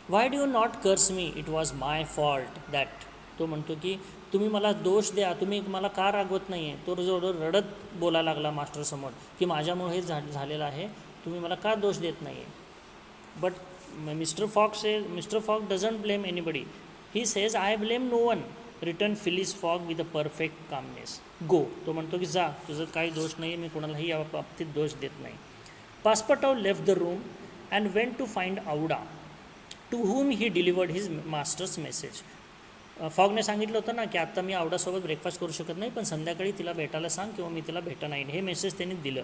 Why do you not curse me, it was my fault that. तो म्हणतो की तुम्ही मला दोष द्या, तुम्ही मला का रागवत नाही आहे. तो जवळ रडत बोलायला लागला मास्टरसमोर की माझ्यामुळे हे झालेलं आहे, तुम्ही मला का दोष देत नाही आहे. But mister Fogg doesn't blame anybody. He says I blame no one. Returned Phileas Fogg with a perfect calmness. Go. तो म्हणतो की जा, तुझं काही दोष नाही आहे, मी कोणालाही या बाबतीत दोष देत नाही. Passepartout left the room and went to find Auda, to whom he delivered his master's message. फॉगने सांगितलं होतं ना की आत्ता मी आवडासोबत ब्रेकफास्ट करू शकत नाही, पण संध्याकाळी तिला भेटायला सांग किंवा मी तिला भेटणं येईन, हे मेसेज त्यांनी दिलं.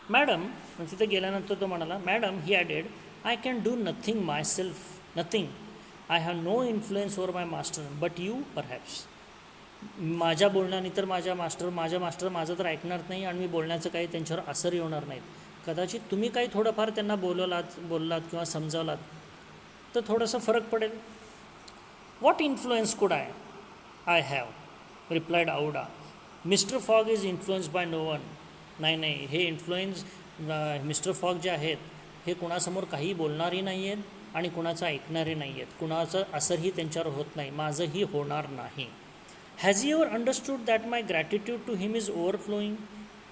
मॅडम, तिथे गेल्यानंतर तो म्हणाला, madam, he added, I can do nothing myself, nothing. I have no influence over my master, but you perhaps. माझ्या बोलण्याने तर माझ्या मास्टर माझं तर ऐकणार नाही, आणि मी बोलण्याचं काही त्यांच्यावर असरही होणार नाहीत. कदाचित तुम्ही काही थोडंफार त्यांना बोललात किंवा समजावलात तर थोडंसं फरक पडेल. What influence could I have? Replied Auda. Mr. Fogg is influenced by no one. नाही, हे इन्फ्लुएन्स मिस्टर फॉग जे आहेत हे कुणासमोर काही बोलणारही नाही आहेत आणि कुणाचं ऐकणारही नाही आहेत, कुणाचं असरही त्यांच्यावर होत नाही, माझंही होणार नाही. Has he ever understood that my gratitude to him is overflowing?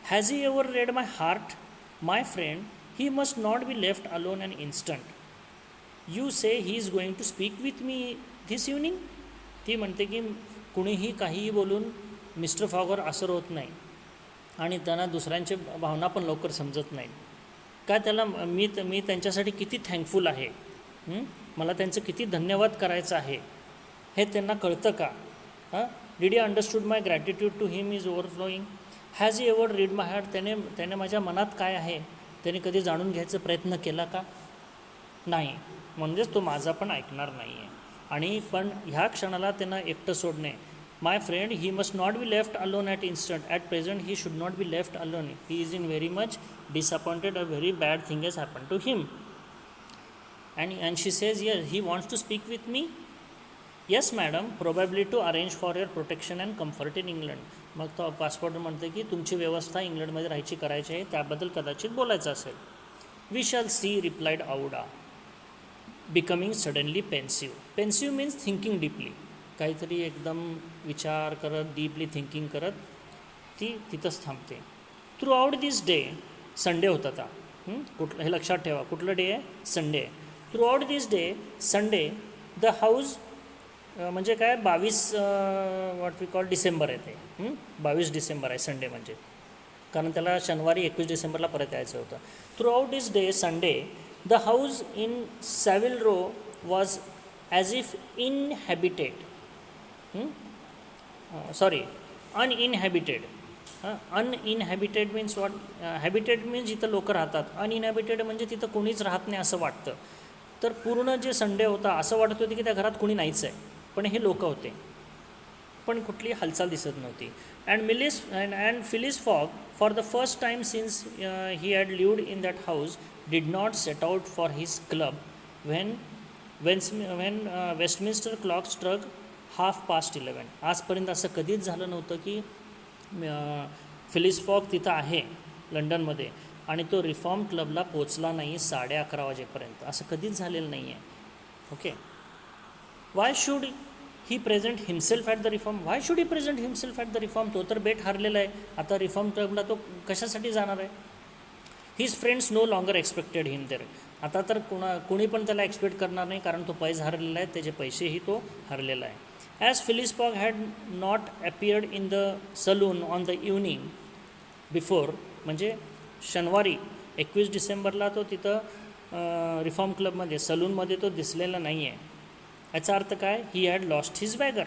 Has he ever read my heart? My friend, he must not be left alone and instant. You say he is going to speak with me this evening. ती म्हणते की कुणीही काहीही बोलून mister फॉगवर असर होत नाही आणि त्यांना दुसऱ्यांचे भावना पण लवकर समजत नाहीत. का त्याला मी त्यांच्यासाठी किती थँकफुल आहे, मला त्यांचं किती धन्यवाद करायचं आहे हे त्यांना कळतं का? Did you understood my gratitude to him is overflowing? Has he ever read my heart? त्याने माझ्या मनात काय आहे त्याने कधी जाणून घ्यायचा प्रयत्न केला का? नाही, म्हणजेच तो माझा पण ऐकणार नाही आहे. आणि पण ह्या क्षणाला त्यांना एकटं सोडणे. My friend, he must not be left alone at instant. At present he should not be left alone. He is in very much disappointed. A very bad thing has happen to him. And she says, yes, he wants to speak with me. Yes madam, probably to arrange for your protection and comfort in England. मग तो passport म्हणते की तुमची व्यवस्था इंग्लंडमध्ये राहायची करायची आहे, त्याबद्दल कदाचित बोलायचं असेल. We shall see, replied Aouda, becoming suddenly pensive. Pensive means thinking deeply. काहीतरी एकदम विचार करत, डीपली थिंकिंग करत ती तिथंच थांबते. थ्रू आउट दिस डे, संडे होता आता, कुठलं हे लक्षात ठेवा, कुठलं डे आहे? Sunday. Through out this day, Sunday, the house, म्हणजे काय, 22 व्हॉट वी कॉल डिसेंबर आहे ते, 22 डिसेंबर आहे संडे म्हणजे, कारण त्याला शनिवारी 21 डिसेंबरला परत यायचं होतं. Through out this day, Sunday, the house in Savile Row was as if uninhabited. Uninhabited means what? Habited means जिथं लोक राहतात. Uninhabited म्हणजे तिथं कोणीच राहत नाही असं वाटतं. तर पूर्ण जे संडे होता असं वाटत होतं की त्या घरात कोणी नाहीच आहे, पण हे लोक होते, पण कुठली हालचाल दिसत नव्हती. And Phyllis fog, for the first time since he had lived in that house, did not set out for his club when Westminster clock struck 11:30. आजपर्यंत असं कधीच झालं नव्हतं की फिलिस फॉग तिथं आहे लंडनमध्ये आणि तो रिफॉर्म क्लबला पोचला नाही 11:30 वाजेपर्यंत. असं कधीच झालेलं नाही आहे. Okay. Why should he present himself at the reform? Why should he present himself at the reform? तो तर बेट हारलेला आहे, आता रिफॉर्म क्लबला तो कशासाठी जाणार आहे? His friends no longer expected him there. आता तर कोणी पण त्याला एक्सपेक्ट करणार नाही, कारण तो पैसे हरलेला आहे, त्याचे पैसेही तो हरलेला आहे. As Phileas Fogg had not appeared in the saloon on the evening before, म्हणजे शनिवारी 21 डिसेंबरला तो तिथं रिफॉर्म क्लबमध्ये सलूनमध्ये तो दिसलेला नाही आहे. याचा अर्थ काय? He had lost his wager.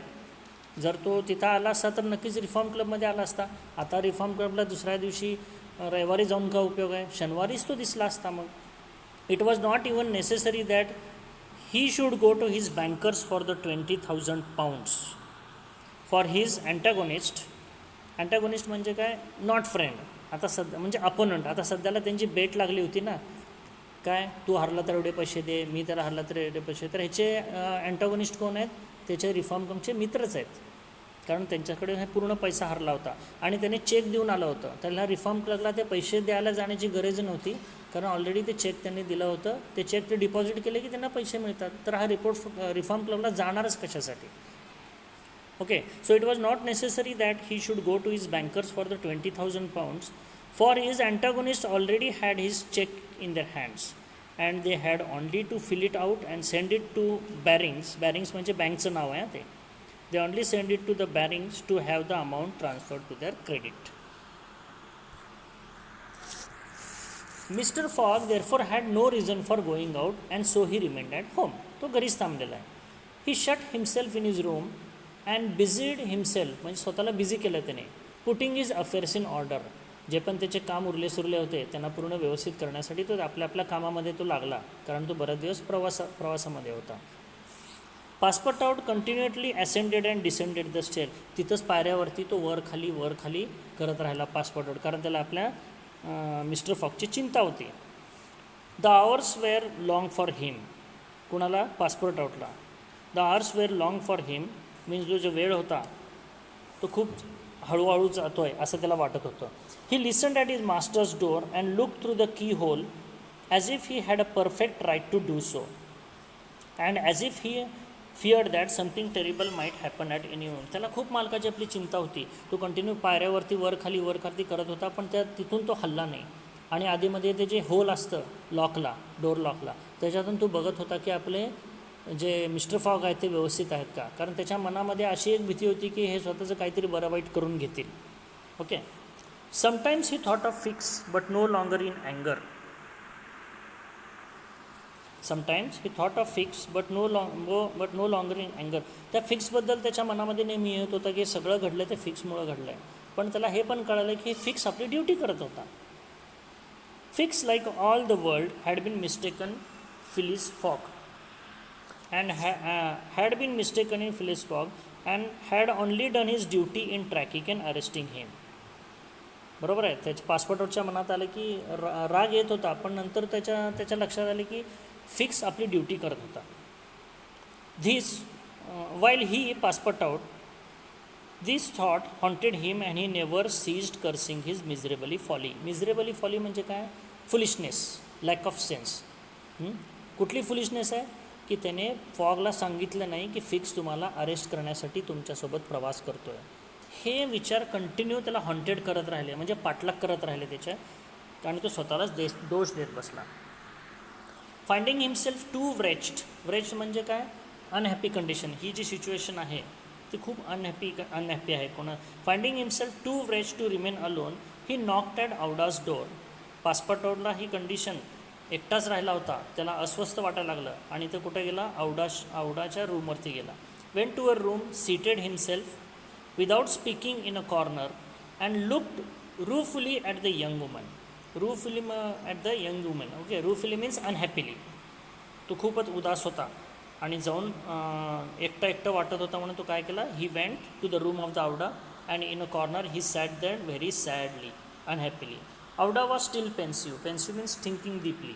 जर तो तिथं आला असता तर नक्कीच रिफॉर्म क्लबमध्ये आला असता. आता रिफॉर्म क्लबला दुसऱ्या दिवशी रविवारी जाऊन का उपयोग आहे? शनिवारीच तो दिसला असता. मग it was not even necessary that he should go to his bankers for the 20,000 pounds for his antagonist. Antagonist म्हणजे काय? Not friend. आता सध्या म्हणजे अपोनंट. आता सध्याला त्यांची बेट लागली होती ना, काय, तू हरला तर एवढे पैसे दे, मी त्याला हरला तर एवढे पैसे. तर ह्याचे अँटॅगोनिस्ट कोण आहेत? त्याचे रिफॉर्म क्लबचे मित्रच आहेत, कारण त्यांच्याकडे हे पूर्ण पैसा हरला होता आणि त्याने चेक देऊन आलं होतं. त्याला रिफॉर्म क्लबला ते पैसे द्यायला जाण्याची गरज नव्हती, कारण ऑलरेडी ते चेक त्यांनी दिलं होतं. ते चेक ते डिपॉझिट केले की त्यांना पैसे मिळतात. तर हा रिफॉर्म क्लबला जाणारच कशासाठी? Okay. So it was not necessary that he should go to his bankers for the 20,000 pounds for his antagonist already had his cheque in their hands and they had only to fill it out and send it to Barings. Barings म्हणजे बँकचं नाव आहे ते. They only send it to the Barings to have the amount transferred to their credit. Mr Fogg therefore had no reason for going out and so he remained at home. तो घरीच थांबलेला आहे. He shut himself in his room and busied himself, म्हणजे स्वतःला busy केलं त्याने, putting his affairs in order. जे पण त्याचे काम उरले सुरले होते त्यांना पूर्ण व्यवस्थित करण्यासाठी तो आपल्या आपल्या कामामध्ये तो लागला, कारण तो बरेच दिवस प्रवासामध्ये होता. Passepartout continuously ascended and descended the stair. तिथंच पायऱ्यावरती तो वर खाली करत राहिला पासपोर्ट आउट, कारण त्याला आपल्या मिस्टर फॉकची चिंता होती. The hours were long for him. कुणाला? पासपोर्ट आउटला. The hours were long for him means जो वेळ होता तो खूप हळूहळू जातो आहे असं त्याला वाटत होतं. He listened at his master's door and look through the keyhole as if he had a perfect right to do so and as if he feared that something terrible might happen at any moment. त्याला खूप मालकाची आपली चिंता होती. तो continue पायऱ्यावरती वर खाली करत होता, पण तिथून तो हल्ला नाही. आणि आधीमध्ये ते जे होल असतं लॉकला, डोअर लॉकला, त्याच्यातून तो बघत होता की आपले जे मिस्टर फॉग आहेत ते व्यवस्थित आहेत का, कारण त्याच्या मनामध्ये अशी एक भीती होती की हे स्वतःचं काहीतरी बरं वाईट करून घेतील. Okay. Sometimes he thought of fix but no longer in अँगर. Sometimes he thought of fix but no longer in अँगर. त्या फिक्सबद्दल त्याच्या मनामध्ये नेहमी येत होतं की सगळं घडलं ते फिक्समुळं घडलं आहे, पण त्याला हे पण कळलं की फिक्स आपली ड्युटी करत होता. Fix like all the world had been mistaken Phileas Fogg and had been mistaken in Phileas Fogg and had only done his duty in tracking and arresting him. बरोबर आहे. त्याच्या पासपोर्टवरच्या मनात आलं की राग येत होता, पण नंतर त्याच्या लक्षात आलं की फिक्स आपली ड्युटी करत होता. This while he Passepartout this thought haunted him and he never ceased cursing his miserably folly. Miserably folly म्हणजे काय? Foolishness, lack of sense. कुठली फुलिशनेस आहे की त्याने फॉगला सांगितलं नाही की फिक्स तुम्हाला अरेस्ट करण्यासाठी तुमच्यासोबत प्रवास करतो आहे. हे विचार कंटिन्यू त्याला हॉन्टेड करत राहिले, म्हणजे पाठलाग करत राहिले त्याच्या, आणि तो स्वतःलाच दोष देत बसला. फाइंडिंग हिमसेल्फ टू व्रेच्ड म्हणजे काय? Unhappy condition. ही जी सिच्युएशन आहे ती खूप अनहॅपी आहे. Finding himself too wretched to remain alone he knocked at Aouda's door. Passepartout आउटला ही कंडिशन, एकटाच राहिला होता, त्याला अस्वस्थ वाटायला लागलं आणि तो कुठे गेला? औडाच्या रूमवरती गेला. Went to a room, seated himself without speaking in a corner and looked ruefully at the young woman. Okay. Ruefully means unhappily. तो खूपच उदास होता आणि जाऊन एकटं वाटत होता म्हणून तो काय केला? He went to the room of the Aouda and in a corner he sat there very sadly, unhappily. Auda was still pensive. Pensive means thinking deeply.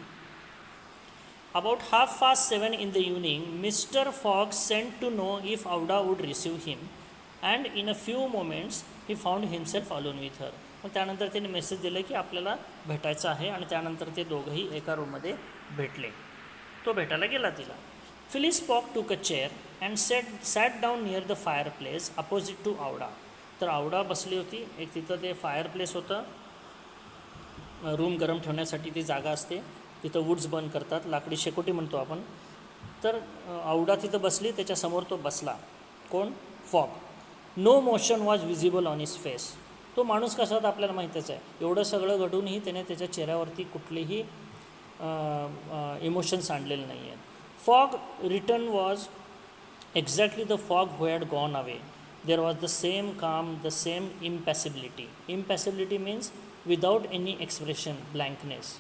About 7:30 in the evening, Mr. Fogg sent to know if Auda would receive him, and in a few moments he found himself alone with her. मग त्यानंतर त्याने message दिलं की आपल्याला भेटायचं आहे, आणि त्यानंतर ते दोघंही एका रूममध्ये भेटले. तो भेटायला गेला तिला. Phileas Fogg took a chair and sat down near the fireplace opposite to Auda. तर औडा बसली होती. एक तिथं ते फायरप्लेस होतं, रूम गरम ठेवण्यासाठी ती जागा असते, तिथं वूड्स बर्न करतात, लाकडी शेकोटी म्हणतो आपण. तर औडा तिथं बसली, त्याच्यासमोर तो बसला. कोण? Fogg. No motion was visible on his face. तो माणूस कसा होता आपल्याला माहीतच आहे. एवढं सगळं घडूनही त्याने त्याच्या चेहऱ्यावरती कुठलेही इमोशन्स आणलेले नाही आहेत. Fogg return was exactly the Fogg who had gone away. There was the same calm, the same impassibility. Impassibility means without any expression, blankness.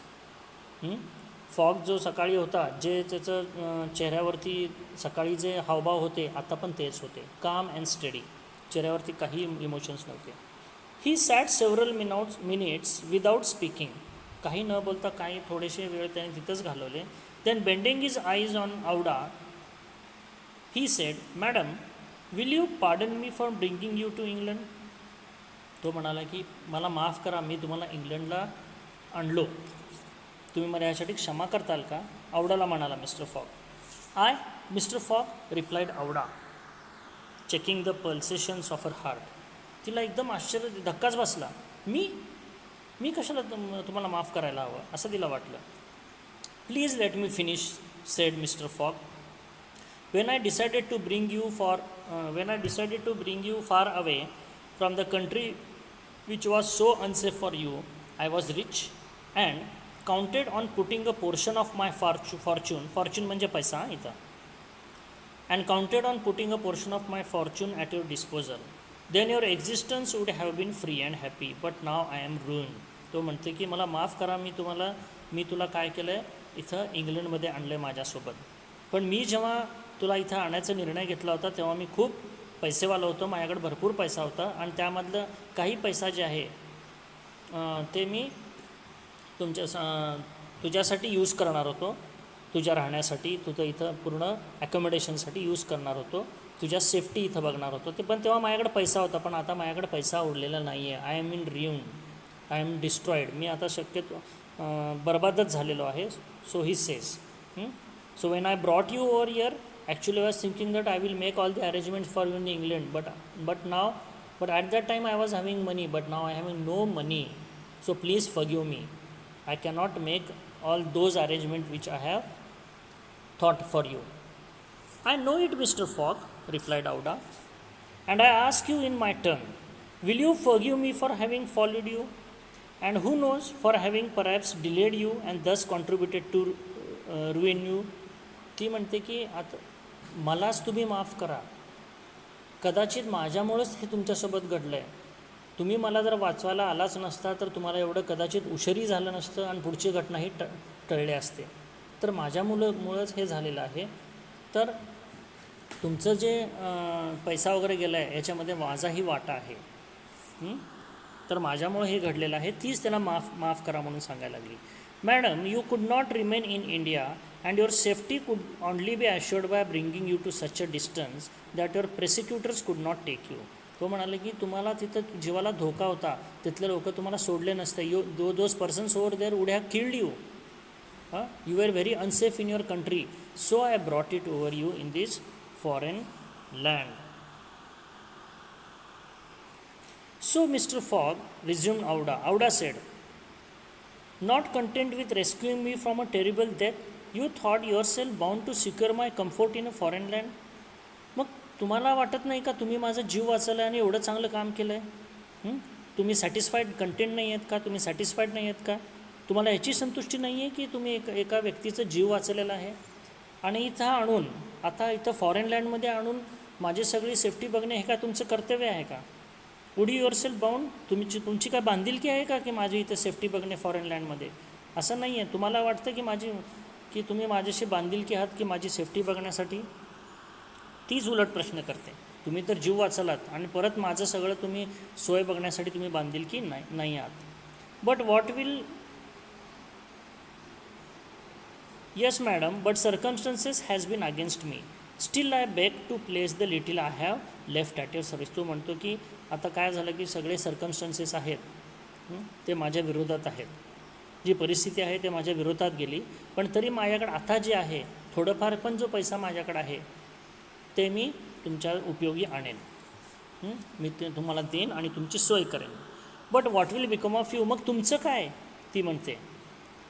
Fogg जो सकाळी होता, जे त्याचं चेहऱ्यावरती सकाळी जे हावभाव होते आता पण तेच होते, काम अँड स्टडी. चेहऱ्यावरती काही इमोशन्स नव्हते. He sat several minutes without speaking. काही न बोलता काही थोडेसे वेळ त्याने तिथंच घालवले. Then bending his eyes on Aouda he said, madam will you pardon me for bringing you to England. तो म्हणाला की मला माफ करा, मी तुम्हाला इंग्लंडला आणलो, तुम्ही मला यासाठी क्षमा करताल का? औडाला म्हणाला Mr Fogg. I Mr Fogg replied Aouda, checking the pulsations of her heart. तिला एकदम आश्चर्य, धक्काच बसला. मी कशाला तुम्हाला माफ करायला हवं असं तिला वाटलं. Please let me finish, sed Mr fog. when I decided to bring you far away from the country which was so unsafe for you, I was rich and counted on putting a portion of my fortune म्हणजे पैसा इथं, and counted on putting a portion of my fortune at your disposal, then your existence would have been free and happy, but now I am ruin. तो म्हणते की मला माफ करा, मी तुला काय केलं आहे, इथं इंग्लंडमध्ये आणलं आहे माझ्यासोबत. पण मी जेव्हा तुला इथं आणायचा निर्णय घेतला होता तेव्हा मी खूप पैसेवाला होतो, माझ्याकडे भरपूर पैसा होता, आणि त्यामधलं काही पैसा जे आहे ते मी तुझ्यासाठी यूज करणार होतो, तुझ्या राहण्यासाठी, तुझं इथं पूर्ण ॲकोमोडेशनसाठी यूज करणार होतो, तुझ्या सेफ्टी इथं बघणार होतो ते. पण तेव्हा माझ्याकडे पैसा होता, पण आता माझ्याकडे पैसा उरलेला नाही आहे. I am in ruin, I am destroyed. मी आता शक्यतो बरबादच झालेलो आहे. So he says, so when I brought you over here, actually I was thinking that I will make all the arrangements for you in England, but at that time I was having money, but now I having no money. So please forgive me. I cannot make all those arrangements which I have thought for you. I know it, Mr. Fogg, replied Auda, and I ask you in my turn, will you forgive me for having followed you? And who knows, for having perhaps delayed you and thus contributed to ruin you? ती म्हणते की आता मलाच तुम्ही माफ करा, कदाचित माझ्यामुळेच हे तुमच्यासोबत घडलं आहे. तुम्ही मला जर वाचवायला आलाच नसता तर तुम्हाला एवढं कदाचित उशीरही झालं नसतं आणि पुढची घटनाही टळली असते. तर माझ्यामुळंच हे झालेलं आहे. तर तुमचं जे पैसा वगैरे गेला आहे याच्यामध्ये माझाही वाटा आहे. तर माझ्यामुळं हे घडलेलं आहे. तीच त्यांना माफ करा म्हणून सांगायला लागली. Madam, you could not remain in India and your safety could only be assured by bringing you to such a distance that your prosecutors could not take you. तो म्हणाले की तुम्हाला तिथं जीवाला धोका होता, तिथले लोक तुम्हाला सोडले नसते. Those persons over there would have killed you. You are very unsafe in your country, so I brought it over you in this foreign land. So Mr. Fogg, resumed Auda said, not content with rescuing me from a terrible death, you thought yourself bound to secure my comfort in a foreign land. मग तुम्हाला वाटत नाही का तुम्ही माझा जीव वाचवला आणि एवढं चांगलं काम केलं आहे? तुम्ही सॅटिस्फाईड, कंटेंट नाही आहेत का? तुम्ही सॅटिस्फाईड नाही आहेत का? तुम्हाला याची संतुष्टी नाही आहे की तुम्ही एका व्यक्तीचा जीव वाचवलेला आहे आणि इथं आणून, आता इथं फॉरेन लँडमध्ये आणून माझी सगळी सेफ्टी बघणे हे का तुमचं कर्तव्य आहे का? वुड यू युअरसेल्फ बाउंड, तुमची काय बांधिलकी आहे का की माझी इथं सेफ्टी बघणे फॉरेन लँडमध्ये? असं नाही आहे. तुम्हाला वाटतं की तुम्ही माझ्याशी बांधिलकी आहात की माझी सेफ्टी बघण्यासाठी? तीच उलट प्रश्न करते. तुम्ही तर जीव वाचलात आणि परत माझं सगळं तुम्ही सोय बघण्यासाठी तुम्ही बांधिलकी नाही आहात. But what will, yes madam, but circumstances has been against me, still I beg to place the little I have left at your service. तो म्हणतो की आता काय झालं की सगळे सर्कमस्टन्सेस आहेत ते माझ्या विरोधात आहेत, जी परिस्थिती आहे ते माझ्या विरोधात गेली, पण तरी माझ्याकडे आता जे आहे थोडंफार पण जो पैसा माझ्याकडे आहे ते मी तुमच्या उपयोगी आणेन, मी ते तुम्हाला देईन आणि तुमची सोय करेन. But what will become of you, मग तुमचं काय? ती म्हणते.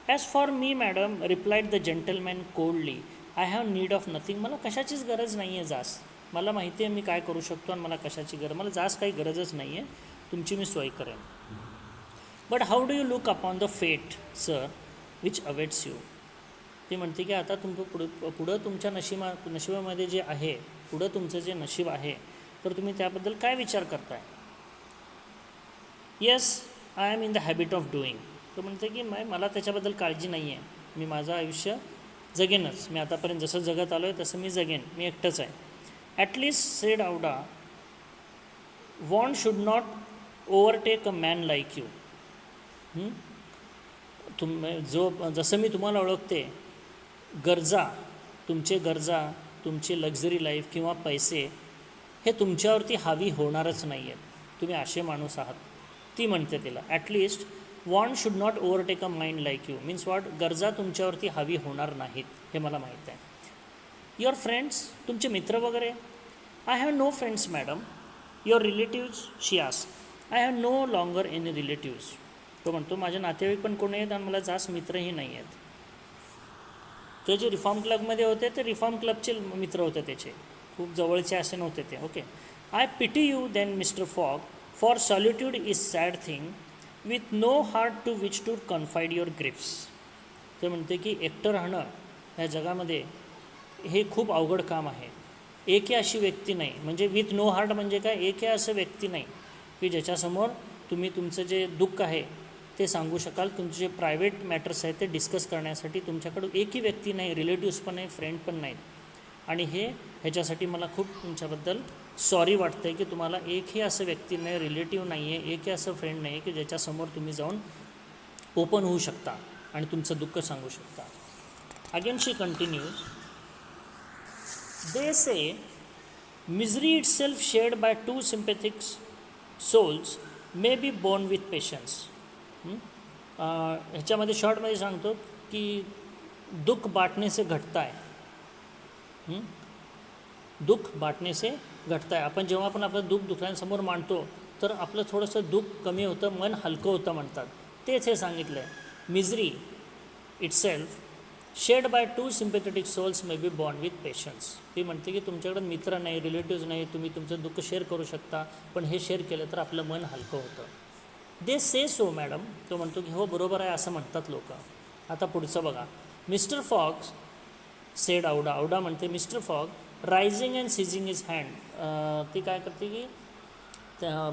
As for me madam, replied the gentleman coldly, I have need of nothing. मला कशाचीच गरज नाही आहे जास. मला माहिती आहे मी काय करू शकतो आणि मला कशाची गरज, मला जास्त काही गरजच नाही आहे. तुमची मी सोय करेन. But how do you look upon the फेट सर विच अवेट्स यू. ती म्हणते की आता पुढं तुमच्या नशिबामध्ये जे आहे, पुढं तुमचं जे नशीब आहे तर तुम्ही त्याबद्दल काय विचार करताय? Yes, I am in the habit of doing. तो म्हणते की मला त्याच्याबद्दल काळजी नाही आहे. मी माझं आयुष्य जगेनच. मी आतापर्यंत जसं जगत आलो आहे तसं मी जगेन. मी एकटंच आहे. At least said Aouda, won't should not overtake a man like you. जसं मी तुम्हाला ओळखते, गरजा, तुमचे लक्झरी लाईफ किंवा पैसे हे तुमच्यावरती हावी होणारच नाही आहेत. तुम्ही असे माणूस आहात. ती म्हणते तिला, at least want should not overtake a mind like you means what, गरजा तुमच्यावरती हावी होणार नाहीत हे मला माहीत आहे. युअर फ्रेंड्स, तुमचे मित्र वगैरे? I have no friends madam. Your relatives, she asked. I have no longer any relatives. तो म्हणतो माझे नातेवाईक पण कोणी आहेत आणि मला जास्त मित्रही नाही आहेत. ते जे रिफॉर्म क्लबमध्ये होते ते रिफॉर्म क्लबचे मित्र होते, त्याचे खूप जवळचे असे नव्हते ते. Okay. I pity you then Mr Fogg, for solitude is sad thing with no heart to which to confide your griefs. ते म्हणते की एकटं राहणं ह्या जगामध्ये हे खूप अवघड काम आहे. एक ही अशी व्यक्ती नाही, म्हणजे विथ नो हार्ट म्हणजे काय, एक ही असं व्यक्ती नाही की ज्याच्यासमोर तुम्ही तुमचं जे दुःख आहे ते सांगू शकाल, तुमचे जे प्रायव्हेट मॅटर्स आहेत ते डिस्कस करण्यासाठी तुमच्याकडं एकही व्यक्ती नाही, रिलेटिव्स पण नाही, फ्रेंड पण नाहीत. आणि ह्याच्यासाठी मला खूप तुमच्याबद्दल सॉरी वाटतं आहे की तुम्हाला एकही असं व्यक्ती नाही, रिलेटिव्ह नाही आहे, एकही असं फ्रेंड नाही आहे की ज्याच्यासमोर तुम्ही जाऊन ओपन होऊ शकता आणि तुमचं दुःख सांगू शकता. Again she continues, they say misery itself shared by two sympathetic souls may be borne with patience. ह्याच्यामध्ये शॉर्टमध्ये सांगतो की दुःख बांटने से घटता है. दुःख बांटने से घटता है. आपण जेव्हा आपण आपलं दुःख दुसऱ्यांसमोर मांडतो तर आपलं थोडंसं दुःख कमी होतं, मन हलकं होतं म्हणतात. तेच हे सांगितलं आहे. Misery itself shared by two sympathetic souls may be borne with patience. ती म्हणते की तुमच्याकडे मित्र नाही, रिलेटिव्ज नाही, तुम्ही तुमचं दुःख शेअर करू शकता, पण हे शेअर केलं तर आपलं मन हलकं होतं. दे से सो मॅडम. तो म्हणतो की हो बरोबर आहे असं म्हणतात लोक. आता पुढचं बघा. Mr Fogg said Aouda. Aouda म्हणते Mr Fogg rising and seizing his hand. ती काय करते की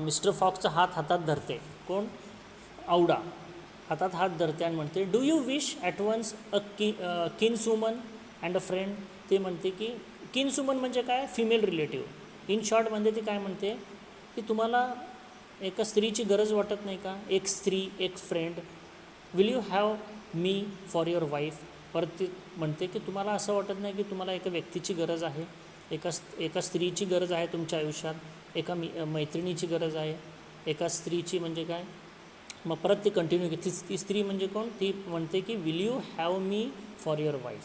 मिस्टर फॉक्सचा हात हातात धरते. कोण? आवडा हातात हात धरते आणि म्हणते do you wish at once a kinswoman and a friend. ते म्हणते की किन्सवुमन म्हणजे काय, फिमेल रिलेटिव्ह. इन शॉर्टमध्ये ती काय म्हणते की तुम्हाला एका स्त्रीची गरज वाटत नाही का, एक स्त्री, एक friend. Will you have me for your wife. परत ती म्हणते की तुम्हाला असं वाटत नाही की तुम्हाला एका व्यक्तीची गरज आहे, एका स्त्रीची गरज आहे तुमच्या आयुष्यात, एका मैत्रिणीची गरज आहे, एका स्त्रीची म्हणजे काय. मग परत ती कंटिन्यू घेते. ती स्त्री म्हणजे कोण, ती म्हणते की will you have me for your wife.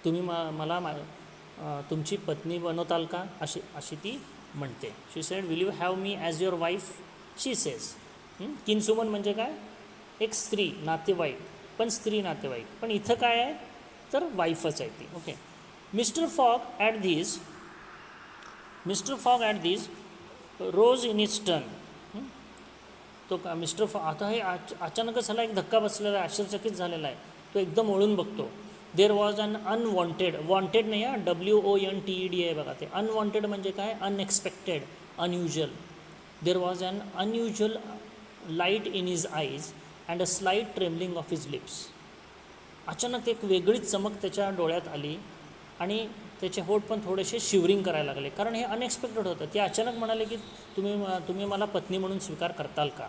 तुम्ही मला तुमची पत्नी बनवताल का, अशी ती म्हणते. She said will you have me as your wife. She says. Kinswoman म्हणजे काय, एक स्त्री, नातेवाईक, पण स्त्री नातेवाईक, पण इथं काय आहे तर वाईफच आहे ती. Okay. Mr Fogg at this rose in his turn. तो का मिस्टर फॉग आता हे अचानकच ह्याला एक धक्का बसलेला आहे, आश्चर्यचकित झालेला आहे. तो एकदम वळून बघतो. There was an unwonted. Wonted नाही हा, WONTED आहे बघा. ते अनवॉन्टेड म्हणजे काय, unexpected, unusual. There was an unusual light in his eyes and a slight trembling of his lips. अचानक एक वेगळीच चमक त्याच्या डोळ्यात आली आणि त्याचे होठ पण थोडेसे शिवरिंग करायला लागले, कारण हे अनएक्सपेक्टेड होतं. ते अचानक म्हणाले की तुम्ही मला पत्नी म्हणून स्वीकार करताल का.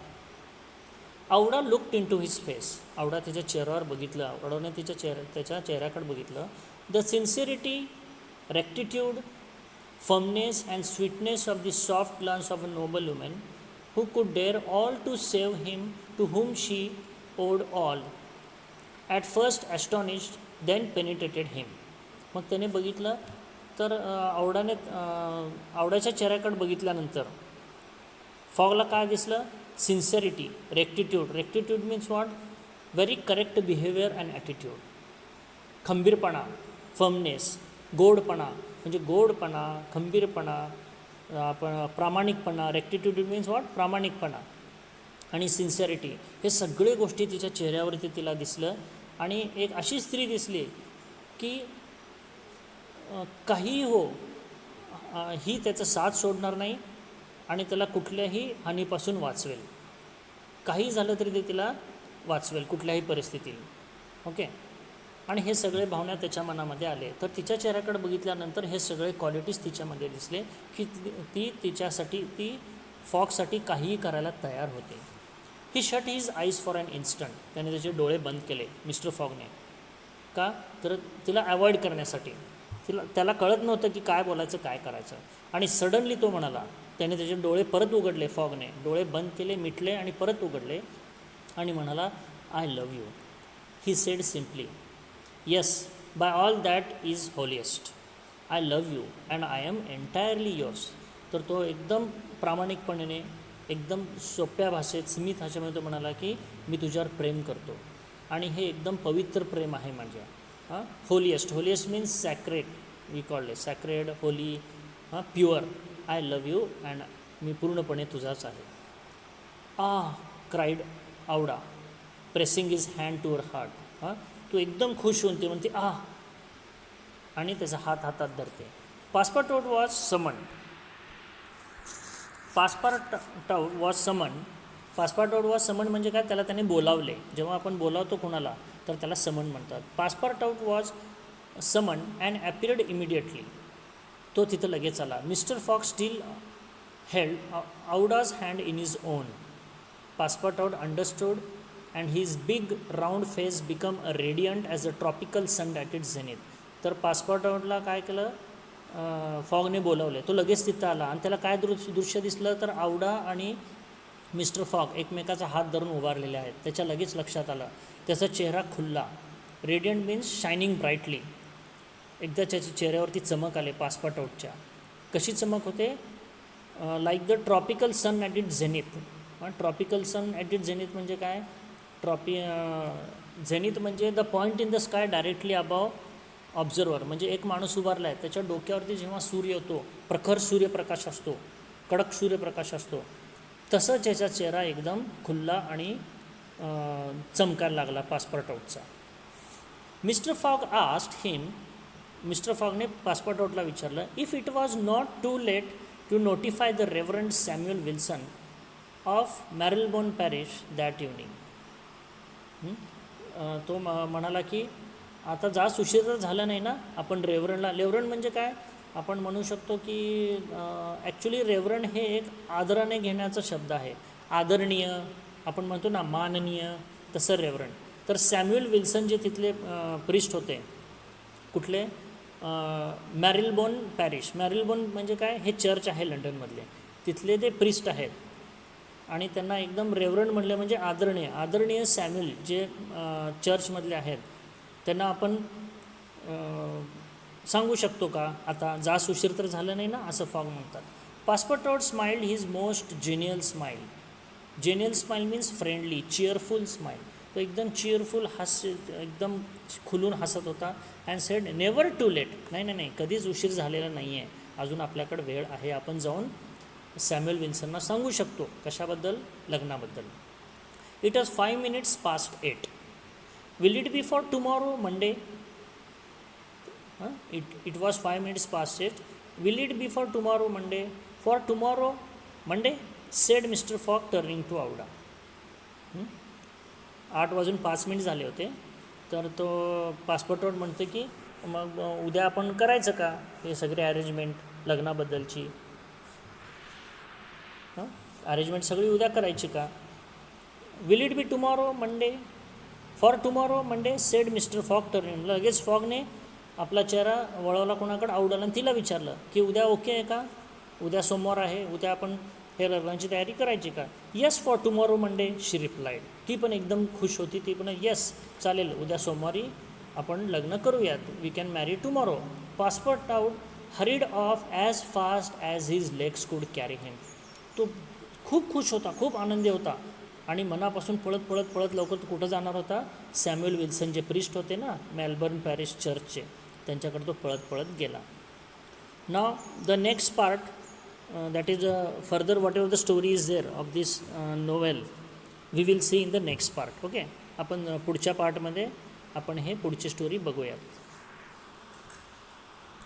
Aouda looked into his face. Aouda त्याच्या चेहऱ्यावर बघितलं. आवडाने त्याच्या चेहऱ्याकडे बघितलं. The sincerity, rectitude, firmness and sweetness of the soft glance of a noble woman who could dare all to save him to whom she owed all. At first astonished, then penetrated him. मग त्याने बघितलं तर आवड्याच्या चेहऱ्याकडे बघितल्यानंतर फॉगला काय दिसलं, sincerity, rectitude means what, very correct behaviour and attitude. खंबीरपणा, फर्मनेस, गोडपणा म्हणजे गोडपणा, खंबीरपणा, आपण प्रामाणिकपणा. रेक्टिट्यूड मीन्स वॉट, प्रामाणिकपणा आणि सिन्सिअरिटी. हे सगळे गोष्टी तिच्या चेहऱ्यावरती तिला दिसलं. आणि एक अशी स्त्री दिसली की काहीही हो, ही त्याचा साथ सोडणार नाही आणि त्याला कुठल्याही हानीपासून वाचवेल. काही झालं तरी ते तिला वाचवेल कुठल्याही परिस्थितीत. ओके. आणि हे सगळे भावना त्याच्या मनामध्ये आले. तर तिच्या चेहऱ्याकडे बघितल्यानंतर हे सगळे क्वालिटीज तिच्यामध्ये दिसले की ती फॉगसाठी काहीही करायला तयार होते. He shut his eyes for an instant. त्याने त्याचे डोळे बंद केले मिस्टर फॉगने. का तर तिला अवॉइड करण्यासाठी. त्याला कळत नव्हतं की काय बोलायचं, काय करायचं. आणि सडनली तो म्हणाला, त्याने त्याचे डोळे परत उघडले. फॉगने डोळे बंद केले, मिटले आणि परत उघडले आणि म्हणाला I love you. He said simply yes by all that is holiest. I love you and I am entirely yours. तर तो एकदम प्रामाणिकपणे, एकदम सोप्या भाषेत, स्मित भाषेमध्ये तो म्हणाला की मी तुझ्यावर प्रेम करतो आणि हे एकदम पवित्र प्रेम आहे माझ्या. Holiest means sacred. We called it sacred, holy, pure. I love you and मी पूर्णपणे तुझाच आहे. Cried Aouda, pressing his hand to her heart. हां, तो एकदम खुश होऊन ती म्हणते आ, आणि त्याचा हात हातात धरते. पासपोर्ट वॉज समन. पासपोर्ट वॉज समन. पासपोर्ट वॉज समन म्हणजे काय, त्याला त्याने बोलावले. जेव्हा आपण बोलावतो कोणाला तर त्याला समन म्हणतात. Passepartout was summon and appeared immediately. तो तिथं लगेच आला. Mr Fogg still held Aouda's hand in his own. Passepartout understood and his big round face become a radiant as a tropical sun at its zenith. तर Passepartout काय केलं, फॉगने बोलावले. तो लगेच तिथं आला आणि त्याला काय दृश्य दिसलं तर आउडा आणि मिस्टर फॉग एकमेकाचा हात धरून उभारलेले आहेत. त्याच्या लगेच लक्षात आलं. त्याचा चेहरा खुलला. Radiant means shining brightly. एकदा त्याच्या चेहऱ्यावरती चमक आले पासपोर्ट आउटच्या. कशी चमक होते, like the tropical sun at it zenith. Tropical sun at it zenith म्हणजे काय, झेनिथ म्हणजे the point in the sky directly above observer. म्हणजे एक माणूस उभारला आहे, त्याच्या डोक्यावरती जेव्हा सूर्य येतो, प्रखर सूर्यप्रकाश असतो, कडक सूर्यप्रकाश असतो, तसंच याचा चेहरा एकदम खुल्ला आणि चमकायला लागला पासपोर्ट आउटचा. Mr Fogg asked him. Mr फॉगने पासपोर्ट आउटला विचारलं, if it was not too late to notify the reverend Samuel Wilson of Marylebone parish that evening. तो म्हणाला की आता जास्त उशीर तर झाला नाही ना, आपण रेव्हरंडला. रेव्हरंड म्हणजे काय, आपण म्हणू शकतो की ॲक्च्युली रेव्हरंड हे एक आदराने घेण्याचा शब्द आहे. आदरणीय आपण म्हणतो ना, माननीय, तसं रेव्हरंड. तर सॅम्युअल विल्सन जे तिथले प्रिस्ट होते, कुठले, मॅरिलबोन पॅरिश. मॅरिलबोन म्हणजे काय, हे चर्च आहे लंडनमधले, तिथले ते प्रिस्ट आहेत आणि त्यांना एकदम रेव्हरंड म्हणले म्हणजे आदरणीय. आदरणीय सॅम्युअल जे चर्चमधले आहेत त्यांना आपण सांगू शकतो का, आता जास्त उशीर तर झालं नाही ना, असं फॉग म्हणतात. Passepartout smiled his most genial smile. Genial smile means friendly, cheerful smile. तो एकदम चिअरफुल हास्य, एकदम खुलून हसत होता. And said never too late. नाही नाही नाही, कधीच उशीर झालेला नाही आहे, अजून आपल्याकडे वेळ आहे, आपण जाऊन सॅम्युअल विल्सनना सांगू शकतो. कशाबद्दल, लग्नाबद्दल. It was 5 minutes past 8. Will it be for tomorrow Monday. It was 5 minutes past 8. Will it be for tomorrow Monday. For tomorrow Monday said Mr Fogg turning to Aouda. 8:05 झाले होते. तर तो पासपोर्टवर म्हणतो की मग उद्या आपण करायचं का हे सगळे अरेंजमेंट लग्नाबद्दलची. अरेंजमेंट सगळी उद्या करायची का. Will it B tomorrow Monday. For tomorrow Monday said Mr Fogg turning. लगेच फॉगने आपला चेहरा वळवला कोणाकडे, आउडाला, आणि तिला विचारलं की उद्या ओके आहे का, उद्या सोमवार आहे, उद्या आपण हे लग्नाची तयारी करायची का. Yes for tomorrow Monday she replied. ती पण एकदम खुश होती. ती पण येस चालेल, उद्या सोमवारी आपण लग्न करूयात, वी कॅन मॅरी tomorrow. Passport out hurried of as fast as his legs कुड कॅरी हिम. तो खूप खुश होता, खूप आनंदी होता आणि मनापासून पळत पळत पळत लवकर कुठं जाणार होता, सॅम्युअल विल्सन जे प्रिस्ट होते ना मेलबर्न पॅरिश चर्चचे, त्यांच्याकडे तो पळत पळत गेला. Now the next part, that is further whatever the story is there of this novel, we will see in the next part. Okay, आपण पुढच्या पार्टमध्ये आपण हे पुढची स्टोरी बघूयात.